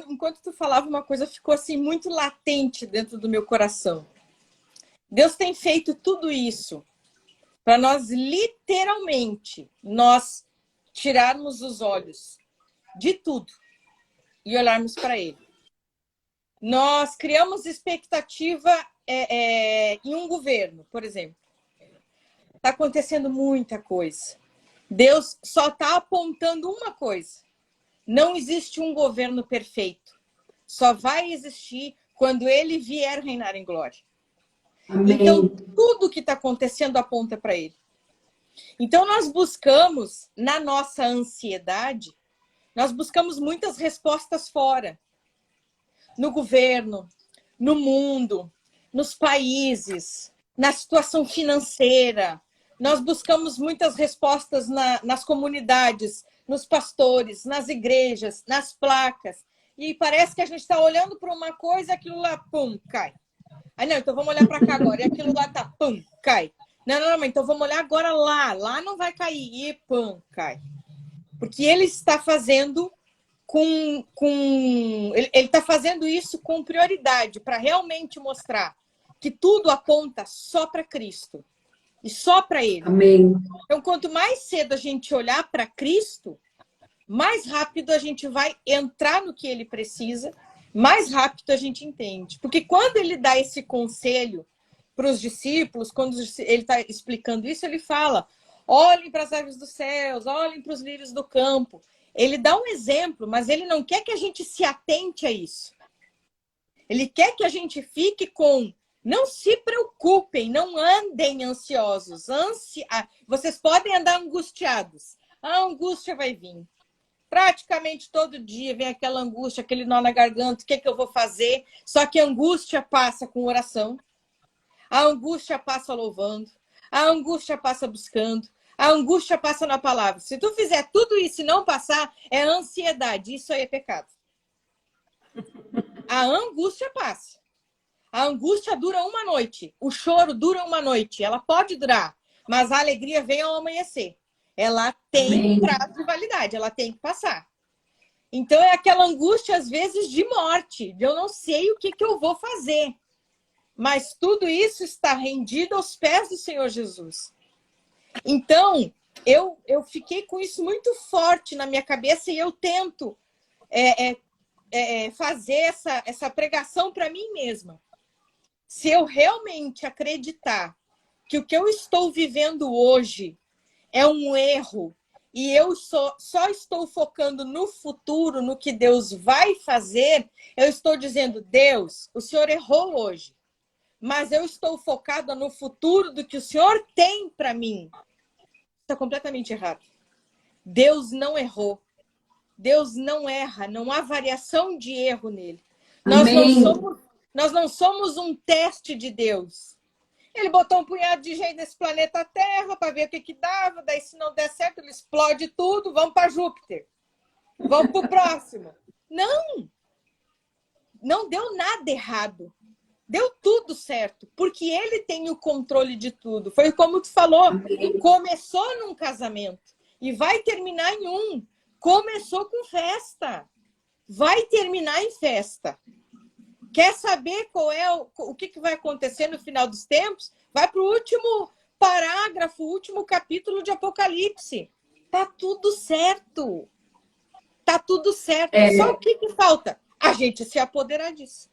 S3: Enquanto tu falava, uma coisa ficou assim muito latente dentro do meu coração. Deus tem feito tudo isso para nós, literalmente, nós tirarmos os olhos de tudo e olharmos para Ele. Nós criamos expectativa em um governo, por exemplo. Está acontecendo muita coisa. Deus só está apontando uma coisa. Não existe um governo perfeito. Só vai existir quando Ele vier reinar em glória. Amém. Então, tudo que está acontecendo aponta para Ele. Então, nós buscamos, na nossa ansiedade, nós buscamos muitas respostas fora. No governo, no mundo, nos países, na situação financeira. Nós buscamos muitas respostas nas comunidades, nos pastores, nas igrejas, nas placas. E parece que a gente está olhando para uma coisa e aquilo lá, pum, cai. Ah, não, então vamos olhar para cá agora. E aquilo lá tá, pum, cai. Não, então vamos olhar agora lá. Lá não vai cair. E pum, cai. Porque ele está fazendo ele está fazendo isso com prioridade, para realmente mostrar que tudo aponta só para Cristo. E só para Ele.
S1: Amém.
S3: Então, quanto mais cedo a gente olhar para Cristo, mais rápido a gente vai entrar no que Ele precisa, mais rápido a gente entende. Porque quando Ele dá esse conselho para os discípulos, quando Ele está explicando isso, Ele fala: olhem para as aves dos céus, olhem para os lírios do campo. Ele dá um exemplo, mas Ele não quer que a gente se atente a isso. Ele quer que a gente fique com... Não se preocupem, não andem ansiosos. Vocês podem andar angustiados. A angústia vai vir. Praticamente todo dia vem aquela angústia, aquele nó na garganta. O que é que eu vou fazer? Só que a angústia passa com oração. A angústia passa louvando. A angústia passa buscando. A angústia passa na palavra. Se tu fizer tudo isso e não passar, é ansiedade. Isso aí é pecado. a angústia passa. A angústia dura uma noite, o choro dura uma noite, ela pode durar, mas a alegria vem ao amanhecer. Ela tem prazo de validade, ela tem que passar. Então é aquela angústia, às vezes, de morte, de eu não sei o que eu vou fazer. Mas tudo isso está rendido aos pés do Senhor Jesus. Então, eu fiquei com isso muito forte na minha cabeça e eu tento fazer essa pregação para mim mesma. Se eu realmente acreditar que o que eu estou vivendo hoje é um erro e eu só estou focando no futuro, no que Deus vai fazer, eu estou dizendo, Deus, o Senhor errou hoje, mas eu estou focada no futuro do que o Senhor tem para mim. Está completamente errado. Deus não errou. Deus não erra, não há variação de erro nele. Nós não somos um teste de Deus. Ele botou um punhado de gente nesse planeta Terra para ver o que dava, daí se não der certo, ele explode tudo, vamos para Júpiter. Vamos para o próximo. Não! Não deu nada errado. Deu tudo certo, porque ele tem o controle de tudo. Foi como tu falou, começou num casamento e vai terminar em um. Começou com festa, vai terminar em festa. Quer saber o que vai acontecer no final dos tempos? Vai para o último parágrafo, o último capítulo de Apocalipse. Tá tudo certo. Tá tudo certo. Só o que falta? A gente se apoderar disso.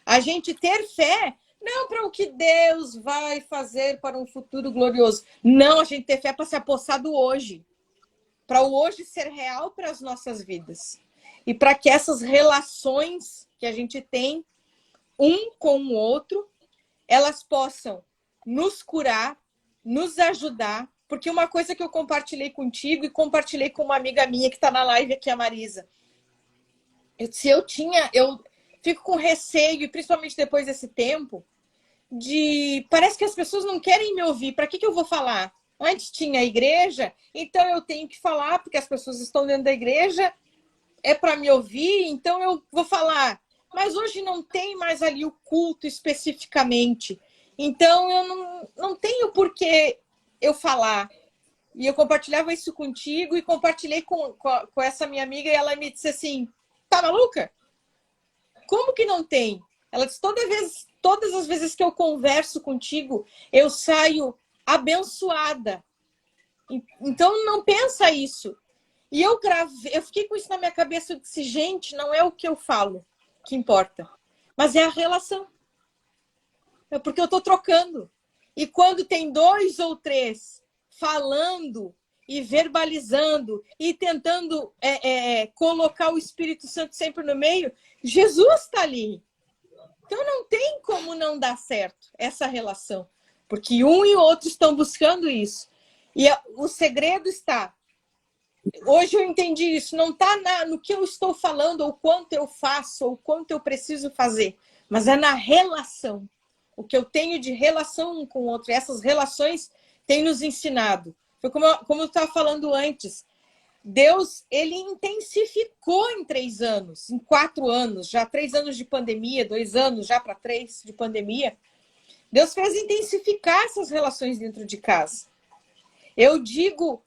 S3: A gente ter fé, não para o que Deus vai fazer para um futuro glorioso. Não, a gente ter fé para se apossar do hoje. Para o hoje ser real para as nossas vidas. E para que essas relações que a gente tem um com o outro, elas possam nos curar, nos ajudar. Porque uma coisa que eu compartilhei contigo e compartilhei com uma amiga minha que está na live aqui, a Marisa. Eu fico com receio, e principalmente depois desse tempo, parece que as pessoas não querem me ouvir. Para que eu vou falar? Antes tinha a igreja, então eu tenho que falar, porque as pessoas estão dentro da igreja, é para me ouvir, então eu vou falar. Mas hoje não tem mais ali o culto especificamente. Então eu não tenho por que eu falar. E eu compartilhava isso contigo e compartilhei com essa minha amiga e ela me disse assim, tá maluca? Como que não tem? Ela disse, todas as vezes que eu converso contigo, eu saio abençoada. Então não pensa isso. E eu fiquei com isso na minha cabeça, eu disse, gente, não é o que eu falo que importa, mas é a relação. É porque eu estou trocando. E quando tem 2 ou 3 falando e verbalizando e tentando colocar o Espírito Santo sempre no meio, Jesus está ali. Então não tem como não dar certo essa relação. Porque um e o outro estão buscando isso. E o segredo está... Hoje eu entendi isso. Não está no que eu estou falando, ou quanto eu faço, ou quanto eu preciso fazer. Mas é na relação. O que eu tenho de relação um com o outro. E essas relações têm nos ensinado. Foi como eu estava falando antes. Deus, ele intensificou em 3 anos, em 4 anos. Já 3 anos de pandemia, 2 anos já para 3 de pandemia. Deus fez intensificar essas relações dentro de casa. Eu digo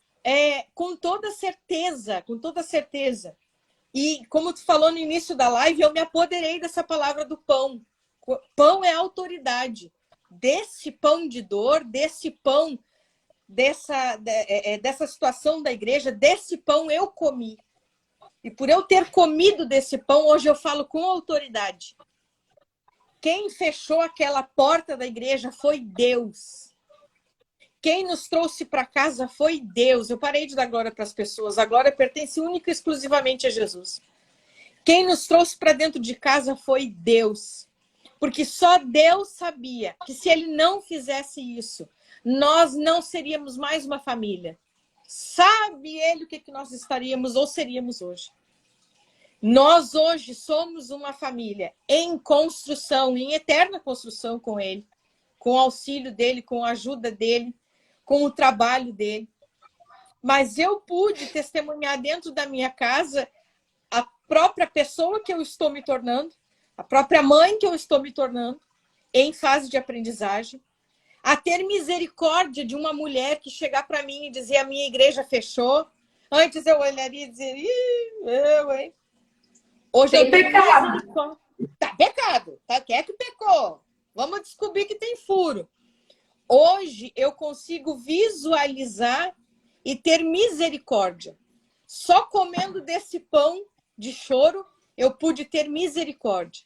S3: com toda certeza, com toda certeza. E como tu falou no início da live, eu me apoderei dessa palavra do pão. Pão é autoridade. Desse pão de dor, desse pão, dessa situação da igreja, desse pão eu comi. E por eu ter comido desse pão, hoje eu falo com autoridade. Quem fechou aquela porta da igreja foi Deus. Quem nos trouxe para casa foi Deus. Eu parei de dar glória para as pessoas. A glória pertence única e exclusivamente a Jesus. Quem nos trouxe para dentro de casa foi Deus. Porque só Deus sabia que se ele não fizesse isso, nós não seríamos mais uma família. Sabe ele o que nós estaríamos ou seríamos hoje. Nós hoje somos uma família em construção, em eterna construção com ele, com o auxílio dele, com a ajuda dele, com o trabalho dele. Mas eu pude testemunhar dentro da minha casa a própria pessoa que eu estou me tornando, a própria mãe que eu estou me tornando em fase de aprendizagem, a ter misericórdia de uma mulher que chegar para mim e dizer a minha igreja fechou. Antes eu olharia e dizer, eu, hein? Hoje eu tenho misericórdia. Tá pecado, tá? Quem é que pecou? Vamos descobrir que tem furo. Hoje eu consigo visualizar e ter misericórdia. Só comendo desse pão de choro, eu pude ter misericórdia.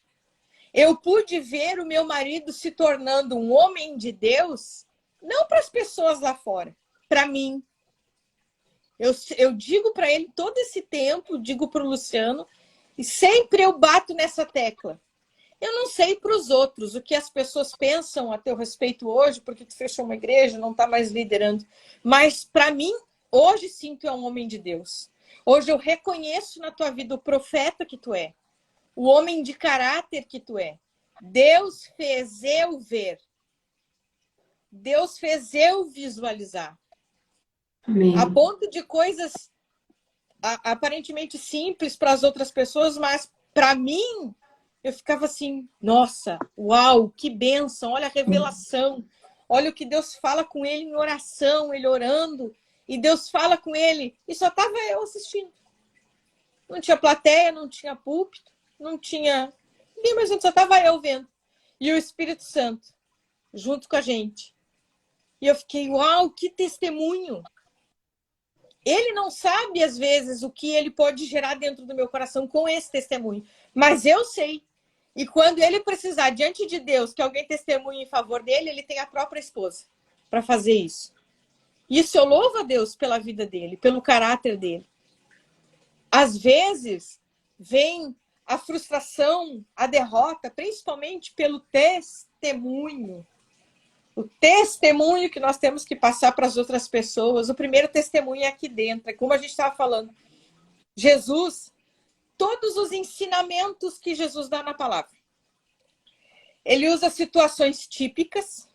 S3: Eu pude ver o meu marido se tornando um homem de Deus, não para as pessoas lá fora, para mim. Eu digo para ele todo esse tempo, digo para o Luciano, e sempre eu bato nessa tecla. Eu não sei para os outros o que as pessoas pensam a teu respeito hoje, porque tu fechou uma igreja, não está mais liderando. Mas para mim, hoje sim tu é um homem de Deus. Hoje eu reconheço na tua vida o profeta que tu é, o homem de caráter que tu é. Deus fez eu ver. Deus fez eu visualizar.
S1: Amém.
S3: A ponto de coisas aparentemente simples para as outras pessoas, mas para mim, eu ficava assim, nossa, uau, que bênção, olha a revelação. Olha o que Deus fala com ele em oração, ele orando, e Deus fala com ele, e só estava eu assistindo. Não tinha plateia, não tinha púlpito, não tinha ninguém, mas só estava eu vendo. E o Espírito Santo, junto com a gente. E eu fiquei, uau, que testemunho! Ele não sabe, às vezes, o que ele pode gerar dentro do meu coração com esse testemunho. Mas eu sei. E quando ele precisar, diante de Deus, que alguém testemunhe em favor dele, ele tem a própria esposa para fazer isso. Isso eu louvo a Deus pela vida dele, pelo caráter dele. Às vezes, vem a frustração, a derrota, principalmente pelo testemunho. O testemunho que nós temos que passar para as outras pessoas. O primeiro testemunho é aqui dentro. É como a gente estava falando. Jesus, todos os ensinamentos que Jesus dá na palavra. Ele usa situações típicas.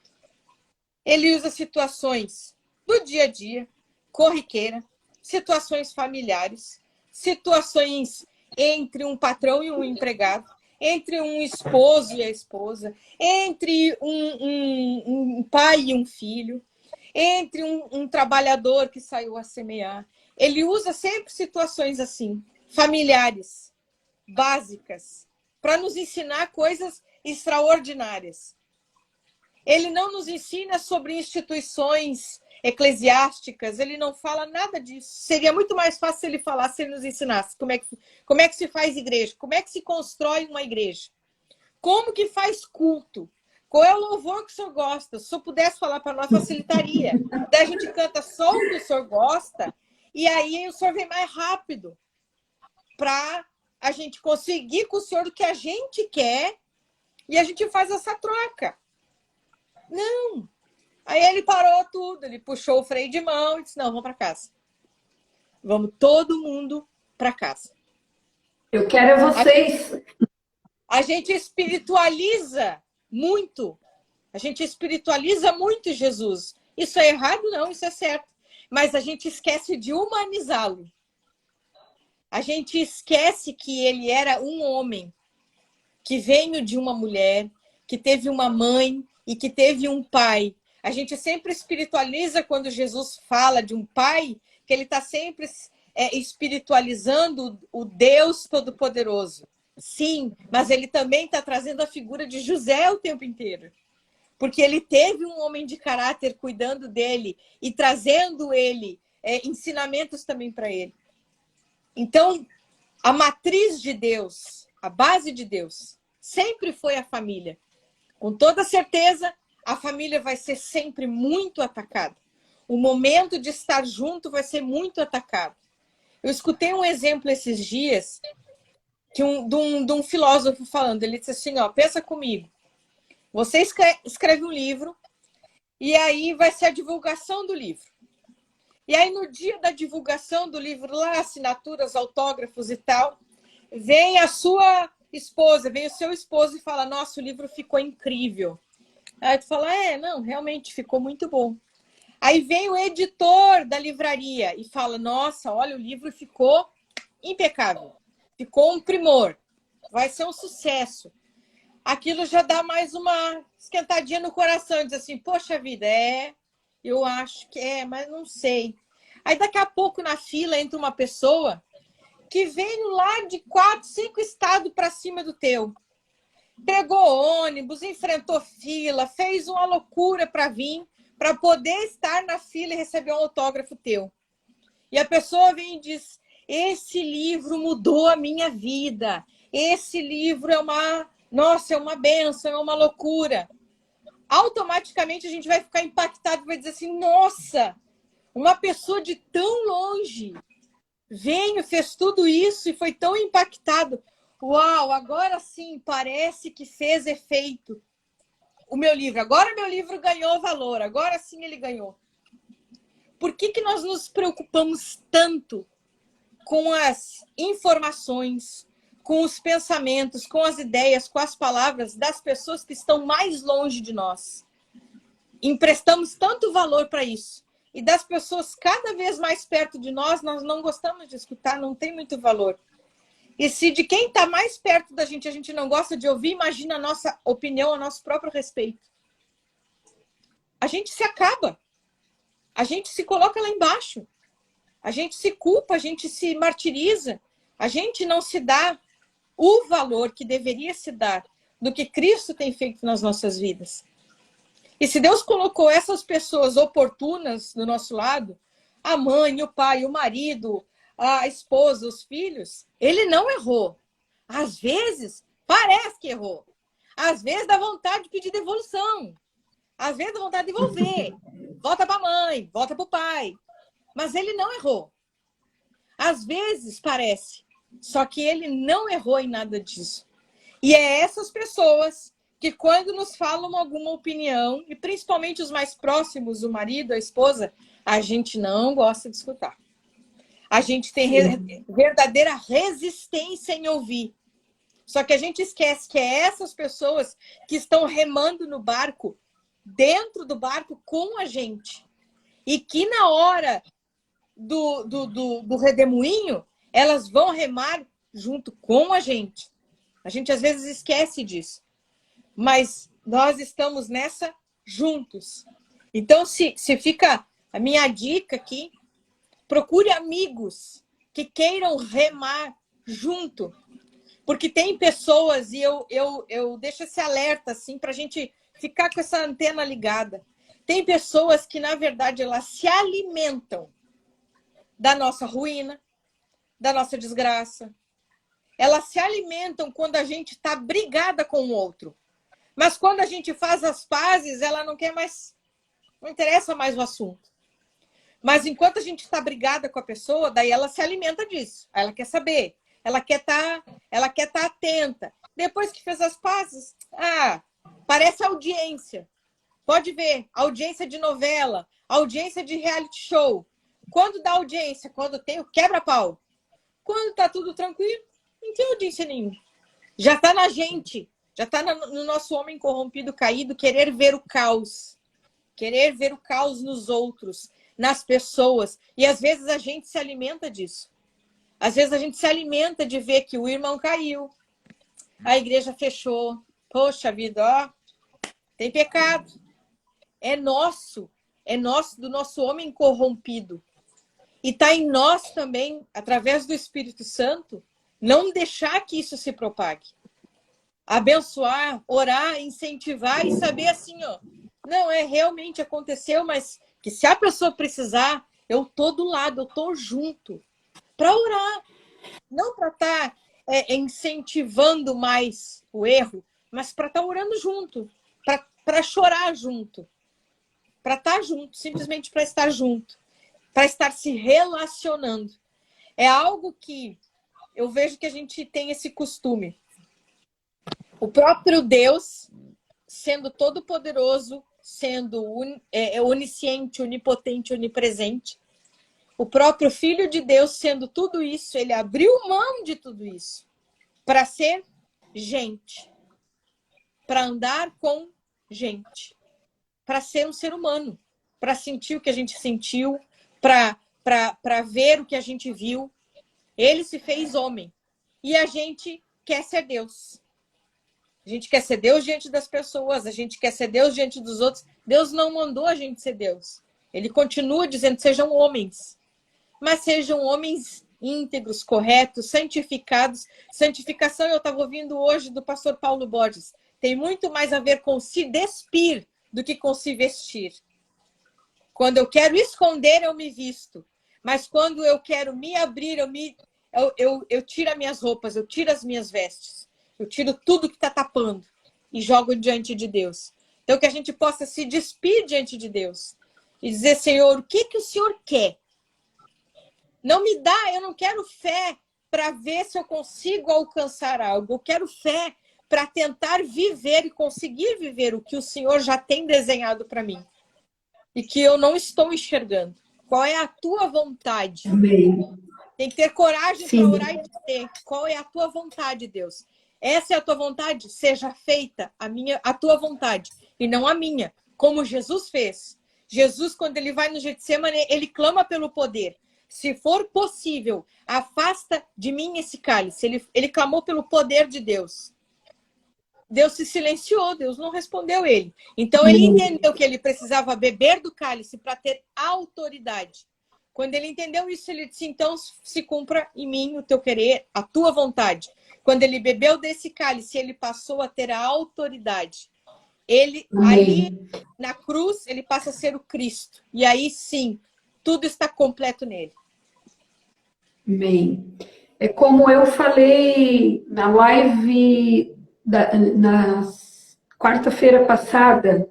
S3: Ele usa situações do dia a dia, corriqueira, situações familiares, situações entre um patrão e um empregado, entre um esposo e a esposa, entre um pai e um filho, entre um trabalhador que saiu a semear. Ele usa sempre situações assim, familiares, básicas, para nos ensinar coisas extraordinárias. Ele não nos ensina sobre instituições eclesiásticas, ele não fala nada disso. Seria muito mais fácil se ele falasse, se ele nos ensinasse como é que se faz igreja, como é que se constrói uma igreja, como que faz culto, qual é o louvor que o senhor gosta. Se o senhor pudesse falar para nós, facilitaria. Daí a gente canta só o que o senhor gosta e aí o senhor vem mais rápido para a gente conseguir com o senhor o que a gente quer e a gente faz essa troca. Não. Aí ele parou tudo, ele puxou o freio de mão e disse, não, vamos para casa. Vamos todo mundo para casa.
S1: Eu quero vocês.
S3: A gente espiritualiza muito. A gente espiritualiza muito Jesus. Isso é errado? Não, isso é certo. Mas a gente esquece de humanizá-lo. A gente esquece que ele era um homem que veio de uma mulher, que teve uma mãe e que teve um pai. A gente sempre espiritualiza quando Jesus fala de um pai, que ele está sempre espiritualizando o Deus Todo-Poderoso. Sim, mas ele também está trazendo a figura de José o tempo inteiro. Porque ele teve um homem de caráter cuidando dele e trazendo ele ensinamentos também para ele. Então, a matriz de Deus, a base de Deus, sempre foi a família. Com toda certeza, a família vai ser sempre muito atacada. O momento de estar junto vai ser muito atacado. Eu escutei um exemplo esses dias de um filósofo falando. Ele disse assim, ó, pensa comigo. Você escreve um livro e aí vai ser a divulgação do livro. E aí no dia da divulgação do livro, lá, assinaturas, autógrafos e tal, vem a sua esposa, vem o seu esposo e fala, nossa, o livro ficou incrível. Aí tu fala, não, realmente ficou muito bom. Aí vem o editor da livraria e fala, nossa, olha, o livro ficou impecável. Ficou um primor. Vai ser um sucesso. aquilo já dá mais uma esquentadinha no coração, diz assim, poxa vida, eu acho que mas não sei. Aí daqui a pouco na fila entra uma pessoa que veio lá de 4, 5 estados para cima do teu. Pegou ônibus, enfrentou fila, fez uma loucura para vir, para poder estar na fila e receber um autógrafo teu. E a pessoa vem e diz, esse livro mudou a minha vida. Esse livro é uma bênção, é uma loucura. Automaticamente a gente vai ficar impactado, vai dizer assim, nossa, uma pessoa de tão longe veio, fez tudo isso e foi tão impactado. Uau, agora sim, parece que fez efeito o meu livro. Agora meu livro ganhou valor, agora sim ele ganhou. Por que nós nos preocupamos tanto com as informações, com os pensamentos, com as ideias, com as palavras das pessoas que estão mais longe de nós? Emprestamos tanto valor para isso. E das pessoas cada vez mais perto de nós não gostamos de escutar, não tem muito valor. E se de quem está mais perto da gente a gente não gosta de ouvir, imagina a nossa opinião a nosso próprio respeito. A gente se acaba. A gente se coloca lá embaixo. A gente se culpa, a gente se martiriza. A gente não se dá o valor que deveria se dar do que Cristo tem feito nas nossas vidas. E se Deus colocou essas pessoas oportunas do nosso lado, a mãe, o pai, o marido, a esposa, os filhos, ele não errou. Às vezes, parece que errou. Às vezes dá vontade de pedir devolução. Às vezes dá vontade de devolver. Volta para a mãe, volta para o pai. Mas ele não errou. Às vezes parece. Só que ele não errou em nada disso. E é essas pessoas que quando nos falam alguma opinião, e principalmente os mais próximos, o marido, a esposa, a gente não gosta de escutar. A gente tem verdadeira resistência em ouvir. Só que a gente esquece que é essas pessoas que estão remando no barco, dentro do barco com a gente. E que na hora do redemoinho, elas vão remar junto com a gente. A gente às vezes esquece disso. Mas nós estamos nessa juntos. Então, se fica a minha dica aqui, procure amigos que queiram remar junto. Porque tem pessoas, e eu deixo esse alerta assim, para a gente ficar com essa antena ligada. Tem pessoas que, na verdade, elas se alimentam da nossa ruína, da nossa desgraça. Elas se alimentam quando a gente está brigada com o outro. Mas quando a gente faz as pazes, ela não quer mais, não interessa mais o assunto. Mas enquanto a gente está brigada com a pessoa, daí ela se alimenta disso. Ela quer saber, ela quer tá atenta. Depois que fez as pazes, parece audiência. Pode ver, audiência de novela, audiência de reality show. Quando dá audiência? Quando tem o quebra-pau. Quando está tudo tranquilo, não tem audiência nenhuma. Já está na gente. Já está no nosso homem corrompido, caído, querer ver o caos. Querer ver o caos nos outros, nas pessoas. E às vezes a gente se alimenta disso. Às vezes a gente se alimenta de ver que o irmão caiu. A igreja fechou. Poxa vida, ó. Tem pecado. É nosso. É nosso, do nosso homem corrompido. E está em nós também, através do Espírito Santo, não deixar que isso se propague. Abençoar, orar, incentivar e saber assim, ó, não, realmente aconteceu, mas que se a pessoa precisar, eu tô do lado, eu tô junto para orar, não para estar incentivando mais o erro, mas para estar orando junto, para chorar junto, para estar junto, simplesmente para estar junto, para estar se relacionando. É algo que eu vejo que a gente tem esse costume. O próprio Deus, sendo todo-poderoso, sendo onisciente, onipotente, onipresente, o próprio Filho de Deus, sendo tudo isso, ele abriu mão de tudo isso para ser gente, para andar com gente, para ser um ser humano, para sentir o que a gente sentiu, para ver o que a gente viu. Ele se fez homem e a gente quer ser Deus. A gente quer ser Deus diante das pessoas, a gente quer ser Deus diante dos outros. Deus não mandou a gente ser Deus. Ele continua dizendo, sejam homens. Mas sejam homens íntegros, corretos, santificados. Santificação, eu estava ouvindo hoje do pastor Paulo Borges, tem muito mais a ver com se despir do que com se vestir. Quando eu quero esconder, eu me visto. Mas quando eu quero me abrir, eu tiro as minhas roupas, eu tiro as minhas vestes. Eu tiro tudo que está tapando e jogo diante de Deus. Então, que a gente possa se despir diante de Deus e dizer, Senhor, o que o Senhor quer? Não me dá, eu não quero fé para ver se eu consigo alcançar algo. Eu quero fé para tentar viver e conseguir viver o que o Senhor já tem desenhado para mim. E que eu não estou enxergando. Qual é a tua vontade?
S1: Amém.
S3: Tem que ter coragem para orar e dizer qual é a tua vontade, Deus. Essa é a tua vontade? Seja feita a tua vontade e não a minha, como Jesus fez. Jesus, quando ele vai no Getsemane, ele clama pelo poder. Se for possível, afasta de mim esse cálice. Ele clamou pelo poder de Deus. Deus se silenciou, Deus não respondeu ele. Então ele entendeu que ele precisava beber do cálice para ter autoridade. Quando ele entendeu isso, ele disse, então se cumpra em mim o teu querer, a tua vontade. Quando ele bebeu desse cálice, ele passou a ter a autoridade. Ele, ali na cruz, ele passa a ser o Cristo. E aí sim, tudo está completo nele.
S1: Amém. É como eu falei na live na quarta-feira passada,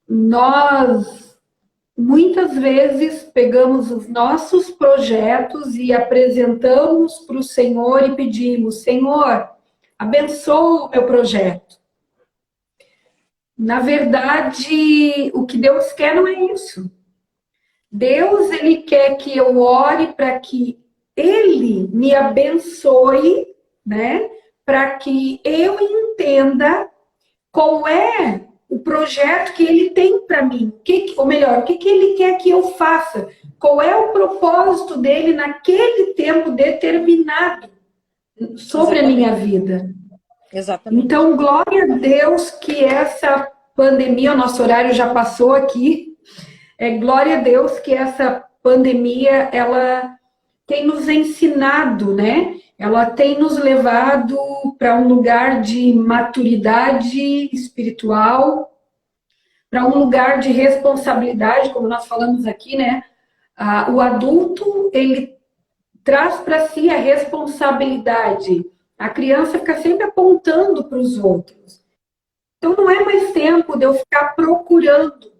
S1: nós muitas vezes pegamos os nossos projetos e apresentamos para o Senhor e pedimos, Senhor, abençoa o meu projeto. Na verdade, o que Deus quer não é isso. Deus, ele quer que eu ore para que ele me abençoe, né? Para que eu entenda qual é o projeto que ele tem para mim. Ou melhor, o que ele quer que eu faça. Qual é o propósito dele naquele tempo determinado sobre a minha vida.
S3: Exatamente.
S1: Então, glória a Deus que essa pandemia, o nosso horário já passou aqui, glória a Deus que essa pandemia, ela tem nos ensinado, né? Ela tem nos levado para um lugar de maturidade espiritual, para um lugar de responsabilidade, como nós falamos aqui, né? O adulto, ele traz para si a responsabilidade. A criança fica sempre apontando para os outros. Então, não é mais tempo de eu ficar procurando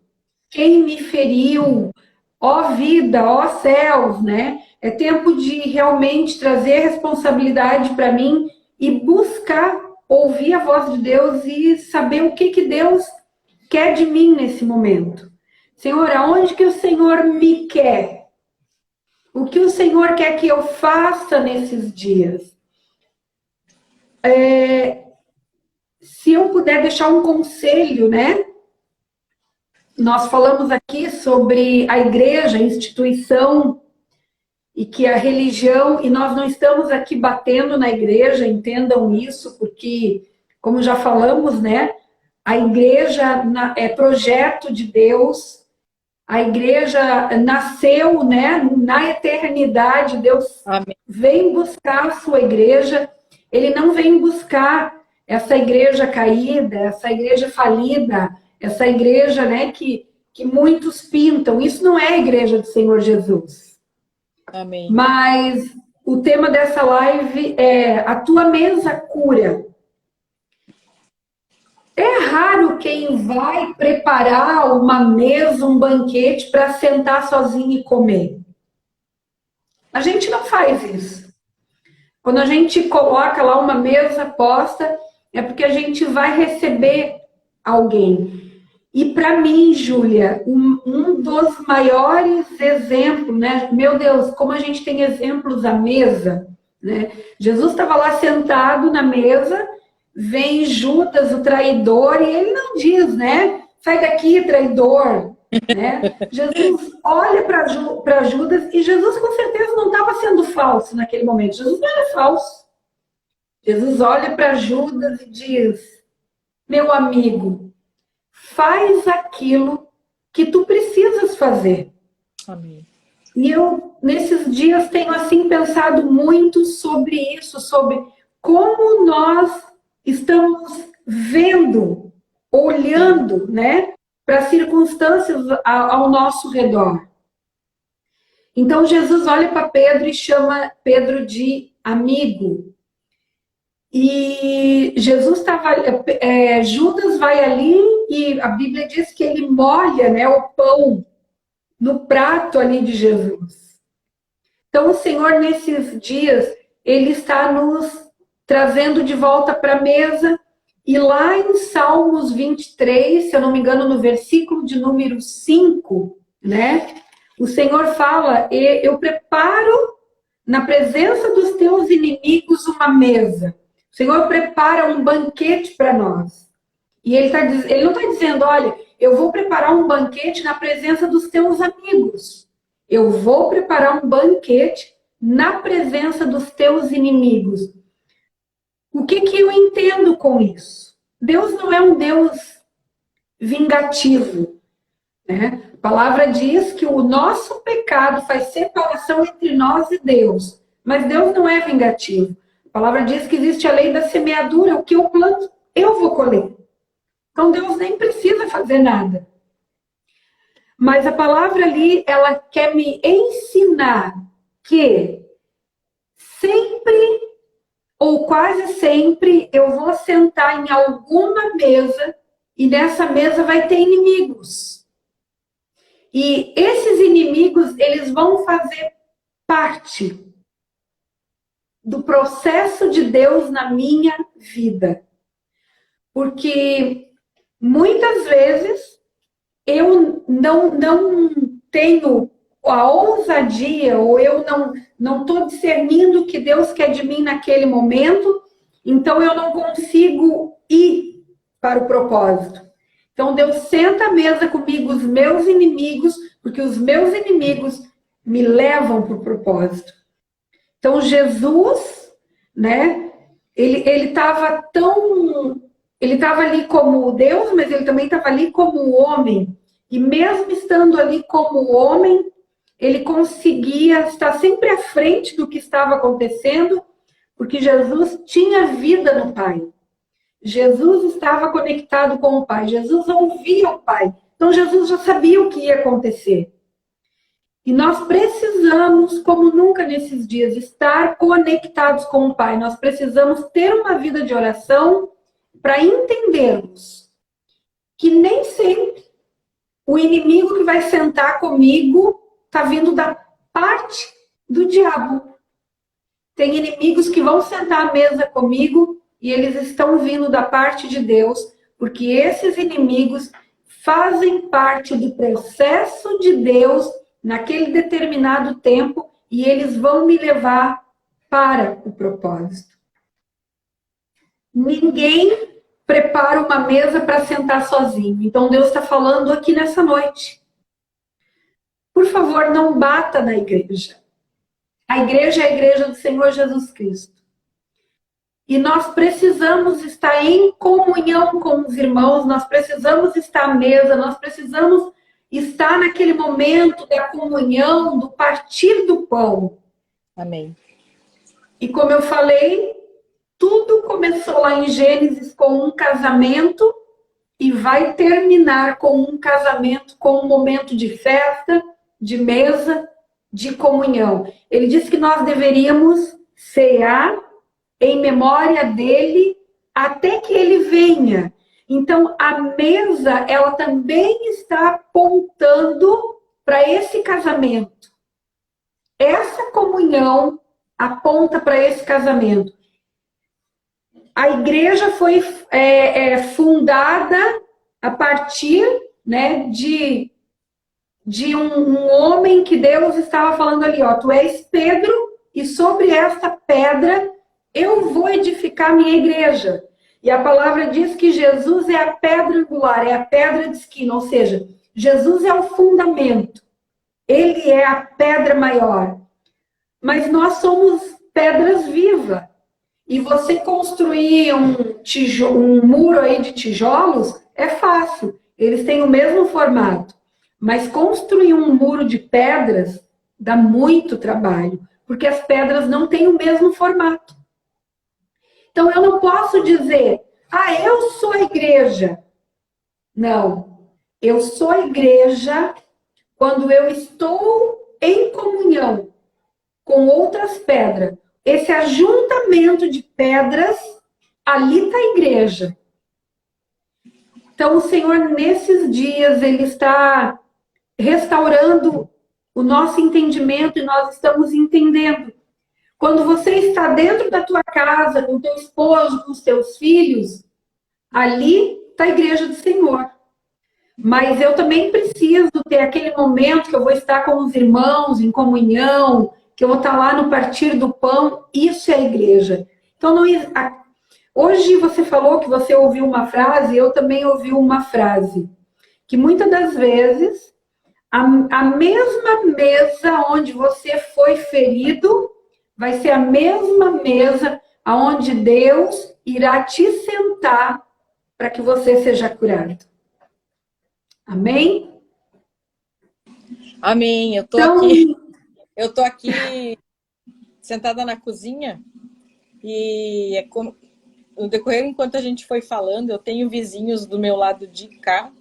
S1: quem me feriu, ó vida, ó céus, né? É tempo de realmente trazer responsabilidade para mim e buscar ouvir a voz de Deus e saber o que Deus quer de mim nesse momento. Senhor, aonde que o Senhor me quer? O que o Senhor quer que eu faça nesses dias? Se eu puder deixar um conselho, né? Nós falamos aqui sobre a igreja, a instituição, e que a religião, e nós não estamos aqui batendo na igreja, entendam isso, porque, como já falamos, né? A igreja é projeto de Deus, a igreja nasceu, né, na eternidade, Deus
S3: Amém.
S1: Vem buscar a sua igreja, ele não vem buscar essa igreja caída, essa igreja falida, essa igreja, né, que muitos pintam. Isso não é a igreja do Senhor Jesus.
S3: Amém.
S1: Mas o tema dessa live é a tua mesa cura. É raro quem vai preparar uma mesa, um banquete para sentar sozinho e comer. A gente não faz isso. Quando a gente coloca lá uma mesa posta, é porque a gente vai receber alguém. E para mim, Júlia, um dos maiores exemplos, né? Meu Deus, como a gente tem exemplos à mesa, né? Jesus estava lá sentado na mesa, vem Judas, o traidor, e ele não diz, né? Sai daqui, traidor. Né? Jesus olha para Judas, e Jesus com certeza não estava sendo falso naquele momento. Jesus não era falso. Jesus olha para Judas e diz: meu amigo, faz aquilo que tu precisas fazer.
S3: Amém.
S1: E eu, nesses dias, tenho assim pensado muito sobre isso, sobre como nós estamos vendo, olhando, né, para as circunstâncias ao nosso redor. Então Jesus olha para Pedro e chama Pedro de amigo. E Jesus estava, Judas vai ali e a Bíblia diz que ele molha, né, o pão no prato ali de Jesus. Então o Senhor nesses dias, ele está nos trazendo de volta para a mesa. E lá em Salmos 23, se eu não me engano, no versículo de número 5, né? O Senhor fala: eu preparo na presença dos teus inimigos uma mesa. O Senhor prepara um banquete para nós. E ele não está dizendo: olha, eu vou preparar um banquete na presença dos teus amigos. Eu vou preparar um banquete na presença dos teus inimigos. O que eu entendo com isso? Deus não é um Deus vingativo, né? A palavra diz que o nosso pecado faz separação entre nós e Deus, mas Deus não é vingativo. A palavra diz que existe a lei da semeadura, o que eu planto, eu vou colher. Então Deus nem precisa fazer nada. Mas a palavra ali, ela quer me ensinar que sempre, ou quase sempre, eu vou sentar em alguma mesa e nessa mesa vai ter inimigos. E esses inimigos, eles vão fazer parte do processo de Deus na minha vida. Porque muitas vezes eu não tenho a ousadia, ou eu não estou discernindo o que Deus quer de mim naquele momento, então eu não consigo ir para o propósito. Então Deus senta à mesa comigo os meus inimigos, porque os meus inimigos me levam para o propósito. Então Jesus, né, ele estava ali como Deus, mas ele também estava ali como homem. E mesmo estando ali como homem, ele conseguia estar sempre à frente do que estava acontecendo, porque Jesus tinha vida no Pai. Jesus estava conectado com o Pai. Jesus ouvia o Pai. Então Jesus já sabia o que ia acontecer. E nós precisamos, como nunca nesses dias, estar conectados com o Pai. Nós precisamos ter uma vida de oração para entendermos que nem sempre o inimigo que vai sentar comigo está vindo da parte do diabo. Tem inimigos que vão sentar à mesa comigo e eles estão vindo da parte de Deus, porque esses inimigos fazem parte do processo de Deus naquele determinado tempo e eles vão me levar para o propósito. Ninguém prepara uma mesa para sentar sozinho. Então Deus está falando aqui nessa noite. Por favor, não bata na igreja. A igreja é a igreja do Senhor Jesus Cristo. E nós precisamos estar em comunhão com os irmãos, nós precisamos estar à mesa, nós precisamos estar naquele momento da comunhão, do partir do pão.
S3: Amém.
S1: E como eu falei, tudo começou lá em Gênesis com um casamento e vai terminar com um casamento, com um momento de festa, de mesa, de comunhão. Ele disse que nós deveríamos cear em memória dele até que ele venha. Então, a mesa, ela também está apontando para esse casamento. Essa comunhão aponta para esse casamento. A igreja foi fundada a partir, né, de um homem que Deus estava falando ali, ó, tu és Pedro e sobre esta pedra eu vou edificar minha igreja. E a palavra diz que Jesus é a pedra angular, é a pedra de esquina, ou seja, Jesus é o fundamento. Ele é a pedra maior. Mas nós somos pedras vivas. E você construir um muro aí de tijolos é fácil, eles têm o mesmo formato. Mas construir um muro de pedras dá muito trabalho, porque as pedras não têm o mesmo formato. Então eu não posso dizer, eu sou a igreja. Não, eu sou a igreja quando eu estou em comunhão com outras pedras. Esse ajuntamento de pedras, ali está a igreja. Então, o Senhor, nesses dias, Ele está restaurando o nosso entendimento e nós estamos entendendo. Quando você está dentro da tua casa, com teu esposo, com os teus filhos, ali está a igreja do Senhor. Mas eu também preciso ter aquele momento que eu vou estar com os irmãos em comunhão, que eu vou estar lá no partir do pão. Isso é a igreja. Então, hoje você falou que você ouviu uma frase, eu também ouvi uma frase, que muitas das vezes a mesma mesa onde você foi ferido vai ser a mesma mesa aonde Deus irá te sentar para que você seja curado. Amém?
S3: Amém. Eu tô aqui sentada na cozinha e no decorrer, enquanto a gente foi falando, eu tenho vizinhos do meu lado de cá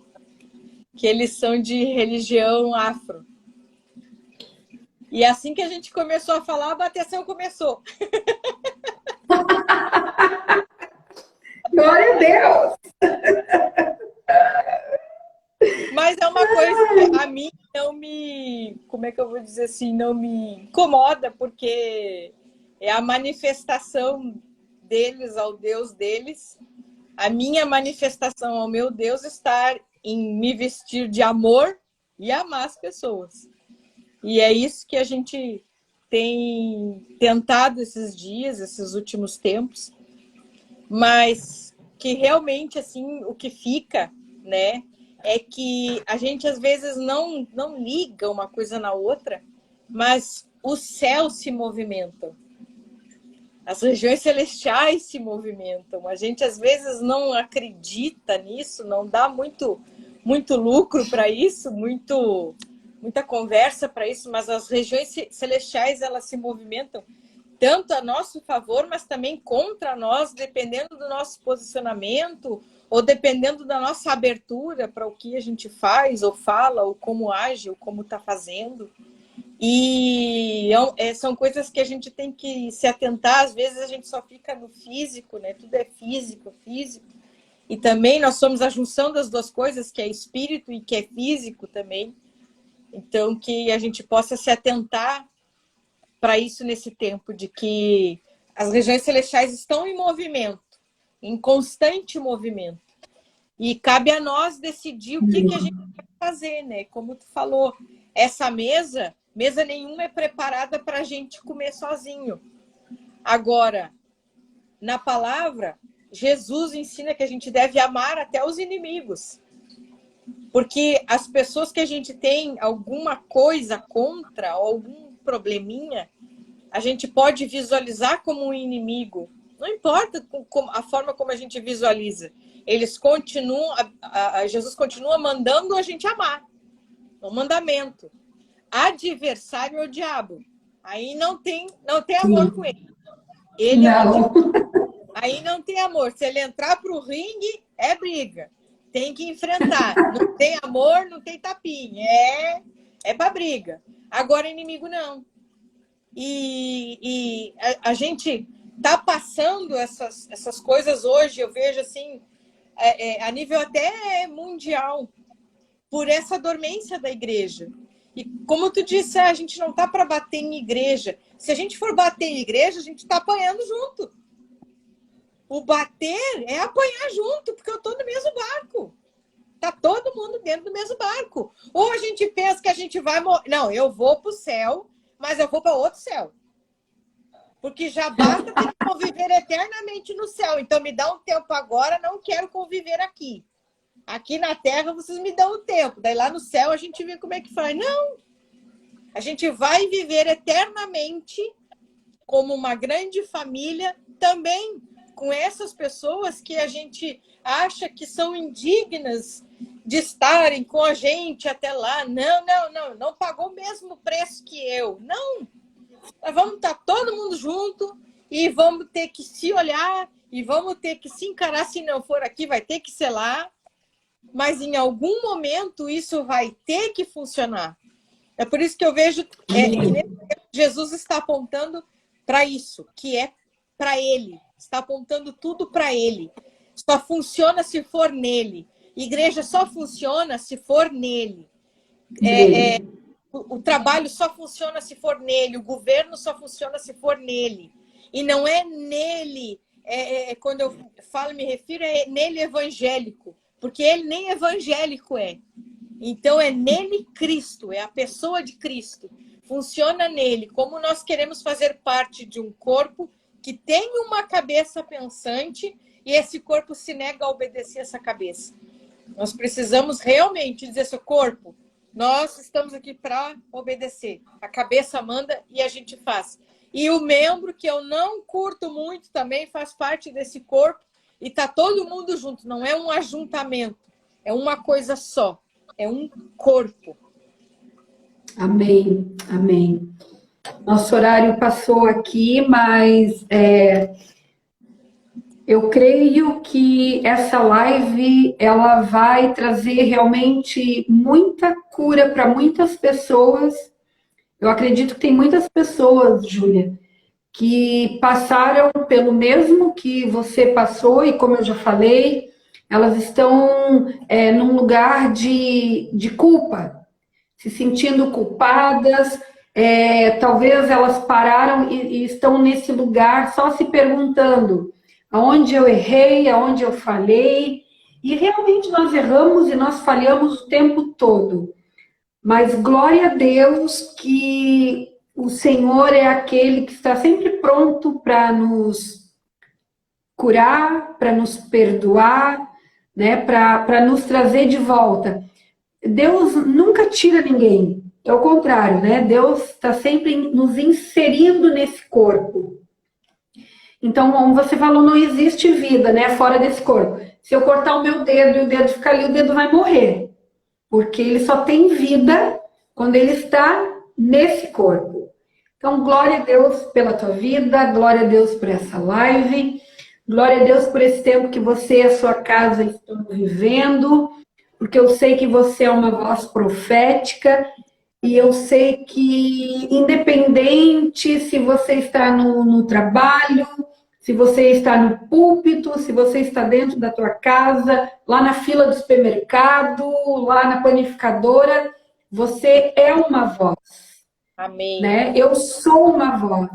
S3: que eles são de religião afro. E assim que a gente começou a falar, a bateção começou.
S1: Glória a Deus!
S3: Mas é uma coisa que a mim não me... Como é que eu vou dizer assim? Não me incomoda, porque é a manifestação deles ao Deus deles. A minha manifestação ao meu Deus está em me vestir de amor e amar as pessoas. E é isso que a gente tem tentado esses dias, esses últimos tempos. Mas que realmente, assim, o que fica, né, é que a gente às vezes não liga uma coisa na outra, mas os céus se movimentam. As regiões celestiais se movimentam. A gente às vezes não acredita nisso, não dá muito lucro para isso, muita conversa para isso, mas as regiões celestiais, elas se movimentam tanto a nosso favor, mas também contra nós, dependendo do nosso posicionamento ou dependendo da nossa abertura para o que a gente faz ou fala, ou como age, ou como está fazendo. E são coisas que a gente tem que se atentar. Às vezes a gente só fica no físico, né? Tudo é físico. E também nós somos a junção das duas coisas, que é espírito e que é físico também. Então, que a gente possa se atentar para isso nesse tempo, de que as regiões celestiais estão em movimento, em constante movimento. E cabe a nós decidir o que a gente vai fazer, né? Como tu falou, essa mesa nenhuma é preparada para a gente comer sozinho. Agora, na palavra, Jesus ensina que a gente deve amar até os inimigos. Porque as pessoas que a gente tem alguma coisa contra, ou algum probleminha, a gente pode visualizar como um inimigo. Não importa a forma como a gente visualiza. Eles continuam, Jesus continua mandando a gente amar. É um mandamento. Adversário é o diabo. Aí não tem amor com ele. Ele é o Aí não tem amor. Se ele entrar para o ringue, é briga. Tem que enfrentar. Não tem amor, não tem tapinha. É para briga. Agora, inimigo não. E a gente está passando essas coisas hoje, eu vejo assim, a nível até mundial, por essa dormência da igreja. E como tu disse, a gente não está para bater em igreja. Se a gente for bater em igreja, a gente está apanhando junto. O bater é apanhar junto, porque eu estou no mesmo barco. Está todo mundo dentro do mesmo barco. Ou a gente pensa que a gente vai morrer. Não, eu vou para o céu, mas eu vou para outro céu. Porque já basta ter que conviver eternamente no céu. Então me dá um tempo agora, não quero conviver aqui. Aqui na terra vocês me dão o tempo. Daí lá no céu a gente vê como é que faz. Não! A gente vai viver eternamente como uma grande família, também com essas pessoas que a gente acha que são indignas de estarem com a gente até lá. Não pagou o mesmo preço que eu. Não, nós vamos estar todo mundo junto e vamos ter que se olhar e vamos ter que se encarar. Se não for aqui, vai ter que ser lá. Mas em algum momento isso vai ter que funcionar. É por isso que eu vejo que Jesus está apontando para isso, que é para Ele. Está apontando tudo para Ele. Só funciona se for nele. Igreja só funciona se for nele. O trabalho só funciona se for nele. O governo só funciona se for nele. E não é nele, quando eu falo, me refiro, é nele evangélico. Porque ele nem evangélico é. Então é nele Cristo, é a pessoa de Cristo. Funciona nele. Como nós queremos fazer parte de um corpo que tem uma cabeça pensante e esse corpo se nega a obedecer essa cabeça. Nós precisamos realmente dizer, seu corpo, nós estamos aqui para obedecer. A cabeça manda e a gente faz. E o membro, que eu não curto muito, também faz parte desse corpo e está todo mundo junto. Não é um ajuntamento, é uma coisa só. É um corpo.
S1: Amém, amém. Nosso horário passou aqui, mas eu creio que essa live ela vai trazer realmente muita cura para muitas pessoas. Eu acredito que tem muitas pessoas, Júlia, que passaram pelo mesmo que você passou e, como eu já falei, elas estão num lugar de culpa, se sentindo culpadas. Talvez elas pararam e estão nesse lugar só se perguntando aonde eu errei, aonde eu falhei. E realmente nós erramos e nós falhamos o tempo todo. Mas glória a Deus que o Senhor é aquele que está sempre pronto para nos curar, para nos perdoar, né, para nos trazer de volta. Deus nunca tira ninguém, é o contrário, né? Deus está sempre nos inserindo nesse corpo. Então, como você falou, não existe vida, né, fora desse corpo. Se eu cortar o meu dedo e o dedo ficar ali, o dedo vai morrer. Porque ele só tem vida quando ele está nesse corpo. Então, glória a Deus pela tua vida, glória a Deus por essa live, glória a Deus por esse tempo que você e a sua casa estão vivendo, porque eu sei que você é uma voz profética e eu sei que, independente se você está no trabalho, se você está no púlpito, se você está dentro da tua casa, lá na fila do supermercado, lá na panificadora, você é uma voz.
S3: Amém.
S1: Né? Eu sou uma voz.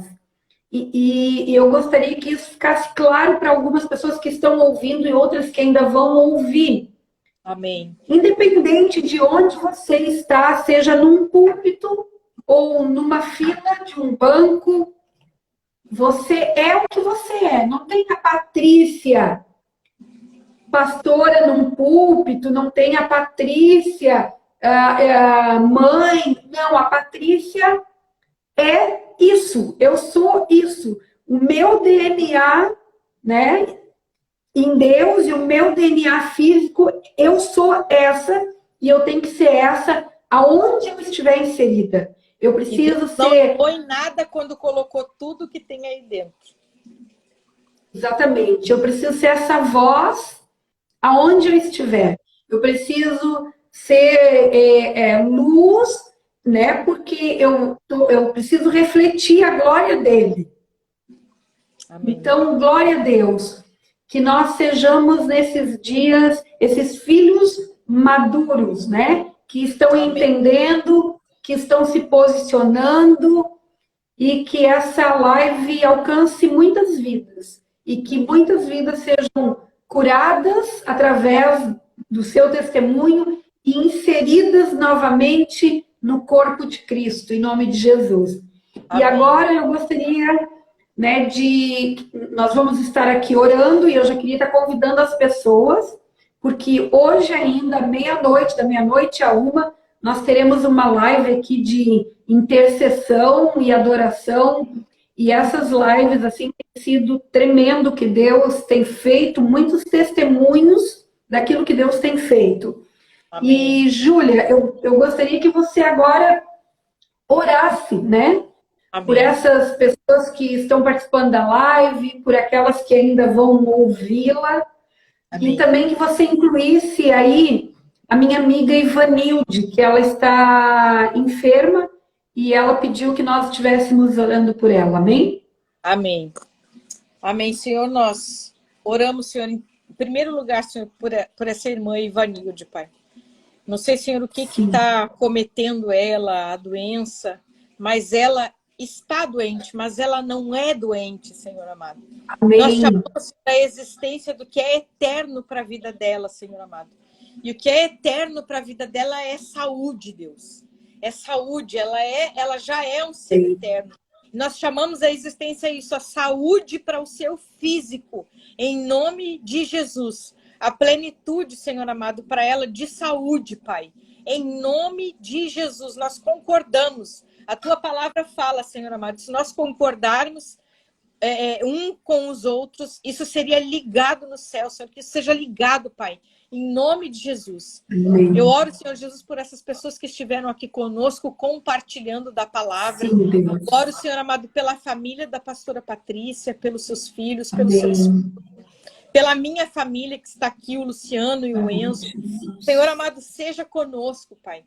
S1: E eu gostaria que isso ficasse claro para algumas pessoas que estão ouvindo e outras que ainda vão ouvir.
S3: Amém.
S1: Independente de onde você está, seja num púlpito ou numa fila de um banco, você é o que você é. Não tem a Patrícia, pastora num púlpito, não tem a Patrícia, mãe. Não, a Patrícia é isso. Eu sou isso. O meu DNA, né, em Deus e o meu DNA físico, eu sou essa e eu tenho que ser essa aonde eu estiver inserida. Eu preciso ser...
S3: Não põe nada quando colocou tudo que tem aí dentro.
S1: Exatamente. Eu preciso ser essa voz aonde eu estiver. Eu preciso ser luz, né? Porque eu preciso refletir a glória dele.
S3: Amém.
S1: Então, glória a Deus. Que nós sejamos nesses dias, esses filhos maduros, né? Que estão
S3: Amém.
S1: Entendendo, que estão se posicionando e que essa live alcance muitas vidas e que muitas vidas sejam curadas através do seu testemunho e inseridas novamente no corpo de Cristo, em nome de Jesus. Amém. E agora eu gostaria, né, nós vamos estar aqui orando e eu já queria estar convidando as pessoas, porque hoje ainda, meia-noite, da meia-noite a 1, nós teremos uma live aqui de intercessão e adoração. E essas lives, assim, tem sido tremendo que Deus tem feito, muitos testemunhos daquilo que Deus tem feito.
S3: Amém.
S1: E, Júlia, eu gostaria que você agora orasse, né? Por
S3: Amém.
S1: essas pessoas que estão participando da live, por aquelas que ainda vão ouvi-la, e
S3: Amém.
S1: também que você incluísse aí a minha amiga Ivanilde, que ela está enferma e ela pediu que nós estivéssemos orando por ela, amém?
S3: Amém. Amém, Senhor. Nós oramos, Senhor, em primeiro lugar, Senhor, por essa irmã Ivanilde, Pai. Não sei, Senhor, o que
S1: Sim,
S3: está cometendo ela, a doença, mas ela está doente, mas ela não é doente, Senhor amado. Nós
S1: amém,
S3: chamamos a existência do que é eterno para a vida dela, Senhor amado. E o que é eterno para a vida dela é saúde, Deus. É saúde, ela já é um ser eterno. Nós chamamos a existência isso, a saúde para o seu físico, em nome de Jesus. A plenitude, Senhor amado, para ela de saúde, Pai. Em nome de Jesus, nós concordamos. A tua palavra fala, Senhor amado, se nós concordarmos um com os outros, isso seria ligado no céu, Senhor, que isso seja ligado, Pai, em nome de Jesus.
S1: amém.
S3: Eu oro, Senhor Jesus, por essas pessoas que estiveram aqui conosco, compartilhando da palavra.
S1: Sim, Deus.
S3: Oro, Senhor amado, pela família da pastora Patrícia, pelos seus filhos, pelos seus
S1: Amém.
S3: pela minha família que está aqui, o Luciano e o Enzo. Senhor amado, seja conosco, Pai.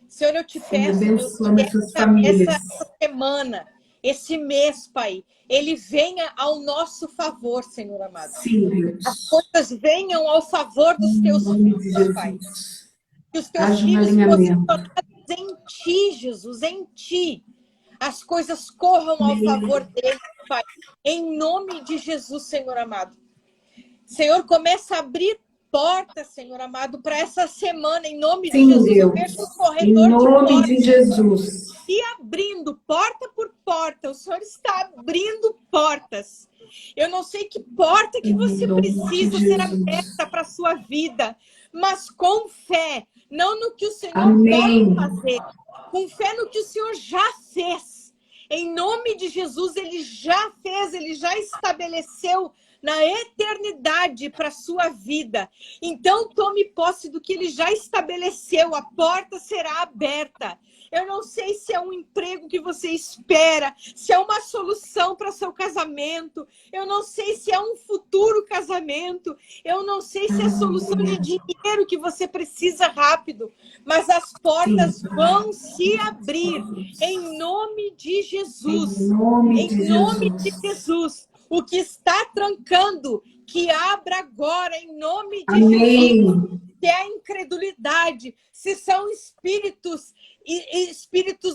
S3: Senhor, eu te
S1: Sim,
S3: peço, Deus,
S1: abençoa
S3: que
S1: essas famílias.
S3: essa semana, esse mês, Pai, ele venha ao nosso favor, Senhor amado.
S1: Sim,
S3: As
S1: Deus.
S3: coisas venham ao favor dos
S1: Em
S3: teus
S1: nome de
S3: filhos, Pai.
S1: Jesus.
S3: Que os teus
S1: Haja um
S3: filhos
S1: alinhamento.
S3: posicionados em Ti, Jesus, em Ti. As coisas corram ao favor deles, Pai. Em nome de Jesus, Senhor amado. Senhor, começa a abrir portas, Senhor amado, para essa semana, em nome de
S1: Sim,
S3: Jesus. Eu
S1: Deus.
S3: vejo um
S1: Em
S3: corredor de
S1: nome
S3: portas
S1: de Jesus.
S3: e abrindo porta por porta. O Senhor está abrindo portas. Eu não sei que porta que
S1: Em
S3: você
S1: nome
S3: precisa
S1: de
S3: ser
S1: Jesus.
S3: aberta para a sua vida, mas com fé, não no que o Senhor
S1: Amém.
S3: pode fazer, com fé no que o Senhor já fez. Em nome de Jesus, Ele já fez, Ele já estabeleceu na eternidade para a sua vida. Então, tome posse do que Ele já estabeleceu. A porta será aberta. Eu não sei se é um emprego que você espera, se é uma solução para seu casamento. Eu não sei se é um futuro casamento. Eu não sei se é solução de dinheiro que você precisa rápido. Mas as portas vão se abrir em nome de Jesus.
S1: Em nome de
S3: Em nome de
S1: Jesus.
S3: Jesus. O que está trancando, que abra agora em nome de Jesus.
S1: Amém.
S3: Se é a incredulidade, se são espíritos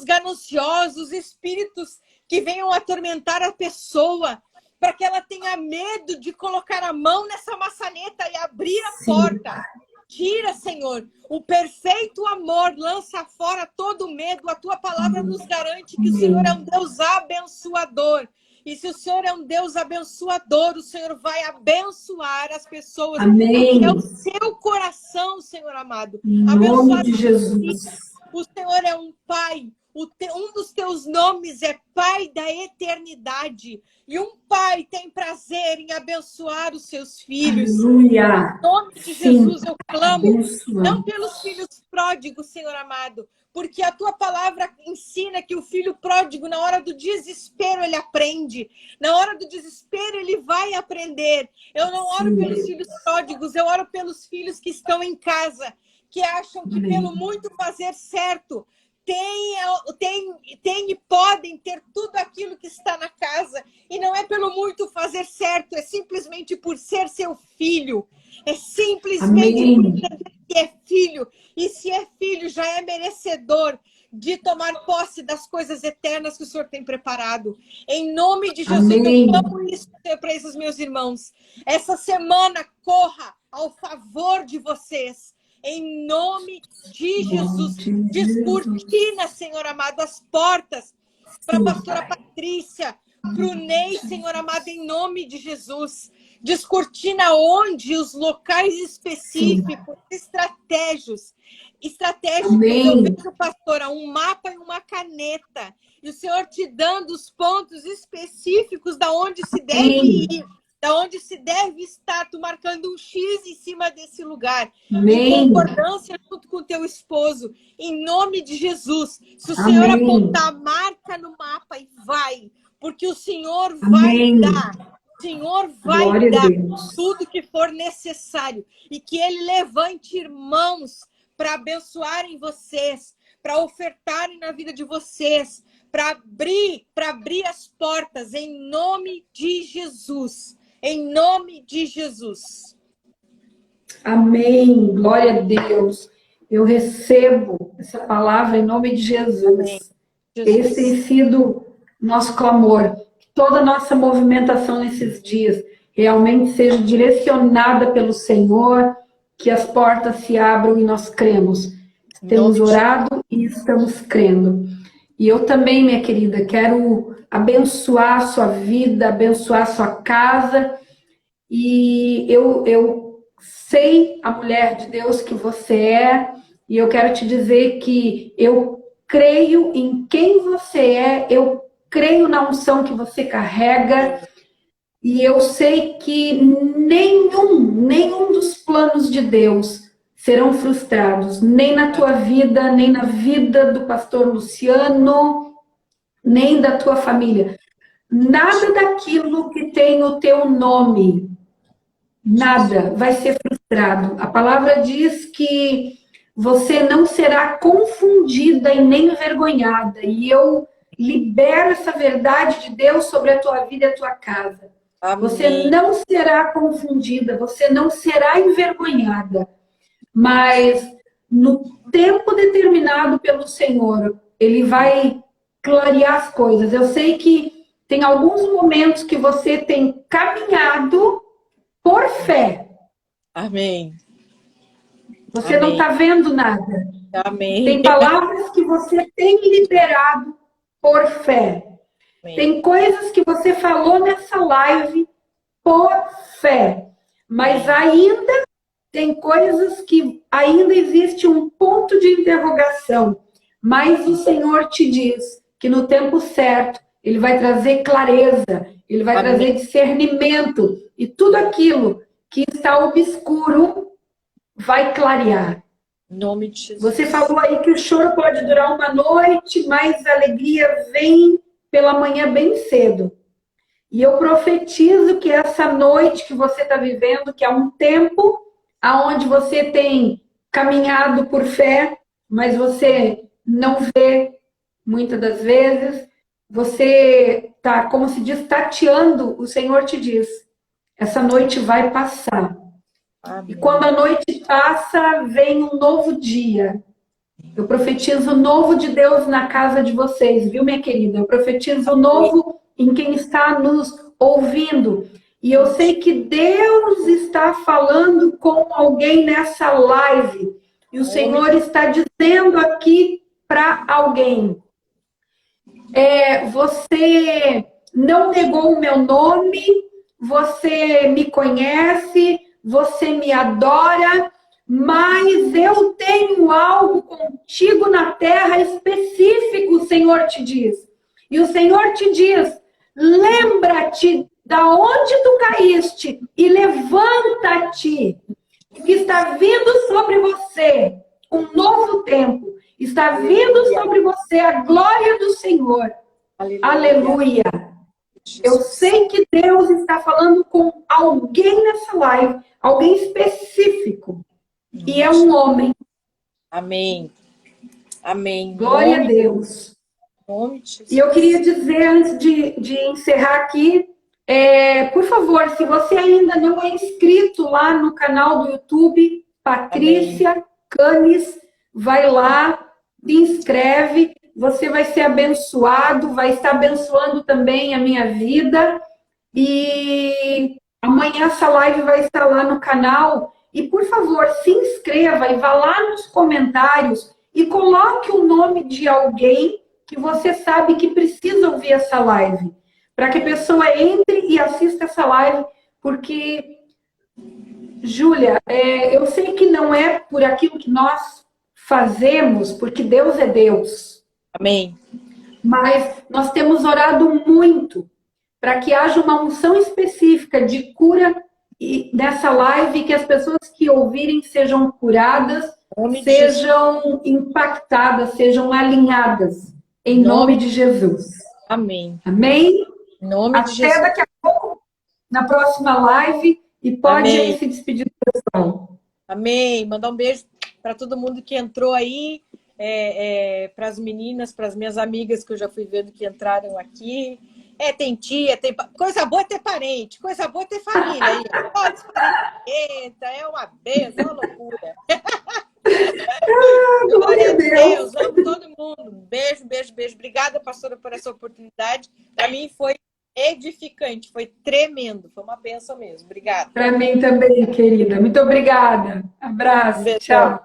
S3: gananciosos, espíritos que venham atormentar a pessoa, para que ela tenha medo de colocar a mão nessa maçaneta e abrir a porta. Tira, Senhor, o perfeito amor, lança fora todo medo. A tua palavra nos garante que o Senhor é um Deus abençoador. E se o Senhor é um Deus abençoador, o Senhor vai abençoar as pessoas.
S1: Amém.
S3: Porque é o seu coração, Senhor amado.
S1: Em
S3: Abençoar
S1: nome de Jesus.
S3: o Senhor é um Pai. Um dos teus nomes é Pai da eternidade. E um pai tem prazer em abençoar os seus filhos.
S1: Aleluia.
S3: Em nome de Jesus eu clamo, não pelos filhos pródigos, Senhor amado, porque a tua palavra ensina que o filho pródigo, na hora do desespero, ele aprende. Na hora do desespero, ele vai aprender. Eu não oro pelos filhos pródigos, eu oro pelos filhos que estão em casa, que acham que pelo muito fazer certo, tem e podem ter tudo aquilo que está na casa. E não é pelo muito fazer certo, é simplesmente por ser seu filho. É simplesmente por entender que é filho. E se é filho, já é merecedor de tomar posse das coisas eternas que o Senhor tem preparado. Em nome de Jesus, eu clamo isso para esses meus irmãos. Essa semana corra ao favor de vocês. Em nome de Jesus, descortina, Senhor amado, as portas para a pastora Patrícia, para o Ney, Senhor amado, em nome de Jesus. Descortina onde os locais específicos, estratégicos. Eu
S1: Amém.
S3: vejo, pastora, um mapa e uma caneta. E o Senhor te dando os pontos específicos da onde se deve ir, da onde se deve estar, tu marcando um X em cima desse lugar. Em concordância junto com o teu esposo. Em nome de Jesus. Se o Senhor apontar, marca no mapa e vai. Porque o Senhor vai dar. O Senhor vai dar tudo que for necessário. E que Ele levante irmãos para abençoarem vocês, para ofertarem na vida de vocês, para abrir as portas em nome de Jesus. Em nome de Jesus.
S1: Amém. Glória a Deus. Eu recebo essa palavra em nome de Jesus.
S3: Amém.
S1: Esse tem sido nosso clamor. Que toda a nossa movimentação nesses dias realmente seja direcionada pelo Senhor, que as portas se abram e nós cremos. Temos orado e estamos crendo. E eu também, minha querida, quero abençoar a sua vida, abençoar a sua casa. E eu sei, a mulher de Deus que você é, e eu quero te dizer que eu creio em quem você é, eu creio na unção que você carrega, e eu sei que nenhum dos planos de Deus serão frustrados, nem na tua vida, nem na vida do pastor Luciano, nem da tua família. Nada daquilo que tem o teu nome, nada vai ser frustrado. A palavra diz que você não será confundida e nem envergonhada. E eu libero essa verdade de Deus sobre a tua vida e a tua casa. Amém. Você não será confundida, você não será envergonhada. Mas no tempo determinado pelo Senhor, Ele vai clarear as coisas. Eu sei que tem alguns momentos que você tem caminhado por fé.
S3: Amém.
S1: Você não está vendo nada.
S3: Amém.
S1: Tem palavras que você tem liberado por fé. Amém. Tem coisas que você falou nessa live por fé. Mas ainda tem coisas que ainda existe um ponto de interrogação. Mas o Senhor te diz que no tempo certo Ele vai trazer clareza, Ele vai trazer discernimento. E tudo aquilo que está obscuro vai clarear.
S3: Em nome de Jesus.
S1: Você falou aí que o choro pode durar uma noite, mas a alegria vem pela manhã bem cedo. E eu profetizo que essa noite que você está vivendo, que é um tempo onde você tem caminhado por fé, mas você não vê muitas das vezes, você está, como se diz, tateando, o Senhor te diz, essa noite vai passar. Amém. E quando a noite passa, vem um novo dia. Eu profetizo o novo de Deus na casa de vocês, viu, minha querida? Eu profetizo o novo em quem está nos ouvindo. E eu sei que Deus está falando com alguém nessa live. E o Senhor está dizendo aqui para alguém. Você não negou o meu nome, você me conhece, você me adora, mas eu tenho algo contigo na terra específico, o Senhor te diz. E o Senhor te diz, lembra-te da onde tu caíste e levanta-te, que está vindo sobre você um novo tempo, está vindo sobre você a glória do Senhor. Aleluia. Aleluia. Eu sei que Deus está falando com alguém nessa live, alguém específico, e é um homem.
S3: Amém. Amém.
S1: Glória a Deus. E eu queria dizer, antes de encerrar aqui, por favor, se você ainda não é inscrito lá no canal do YouTube, Patrícia Canes, vai lá, se inscreve, você vai ser abençoado, vai estar abençoando também a minha vida. E amanhã essa live vai estar lá no canal. E, por favor, se inscreva e vá lá nos comentários e coloque o nome de alguém que você sabe que precisa ouvir essa live. Para que a pessoa entre e assista essa live, porque, Júlia, eu sei que não é por aquilo que nós fazemos, porque Deus é Deus.
S3: Amém.
S1: Mas nós temos orado muito para que haja uma unção específica de cura nessa live, que as pessoas que ouvirem sejam curadas, sejam impactadas, sejam alinhadas, em nome de Jesus.
S3: Amém.
S1: Amém?
S3: Em nome de Jesus.
S1: Até daqui a pouco, na próxima live, e pode aí se despedir do pessoal.
S3: Amém. Mandar um beijo para todo mundo que entrou aí, para as meninas, para as minhas amigas que eu já fui vendo que entraram aqui. Tem tia, tem... Coisa boa é ter parente, coisa boa é ter família aí. Pode é uma benção, é uma loucura. Glória a Deus, amo todo mundo. Beijo, beijo, beijo. Obrigada, pastora, por essa oportunidade. Para mim foi edificante, foi tremendo, foi uma benção mesmo. Obrigada.
S1: Para mim também, querida. Muito obrigada. Abraço. Tchau.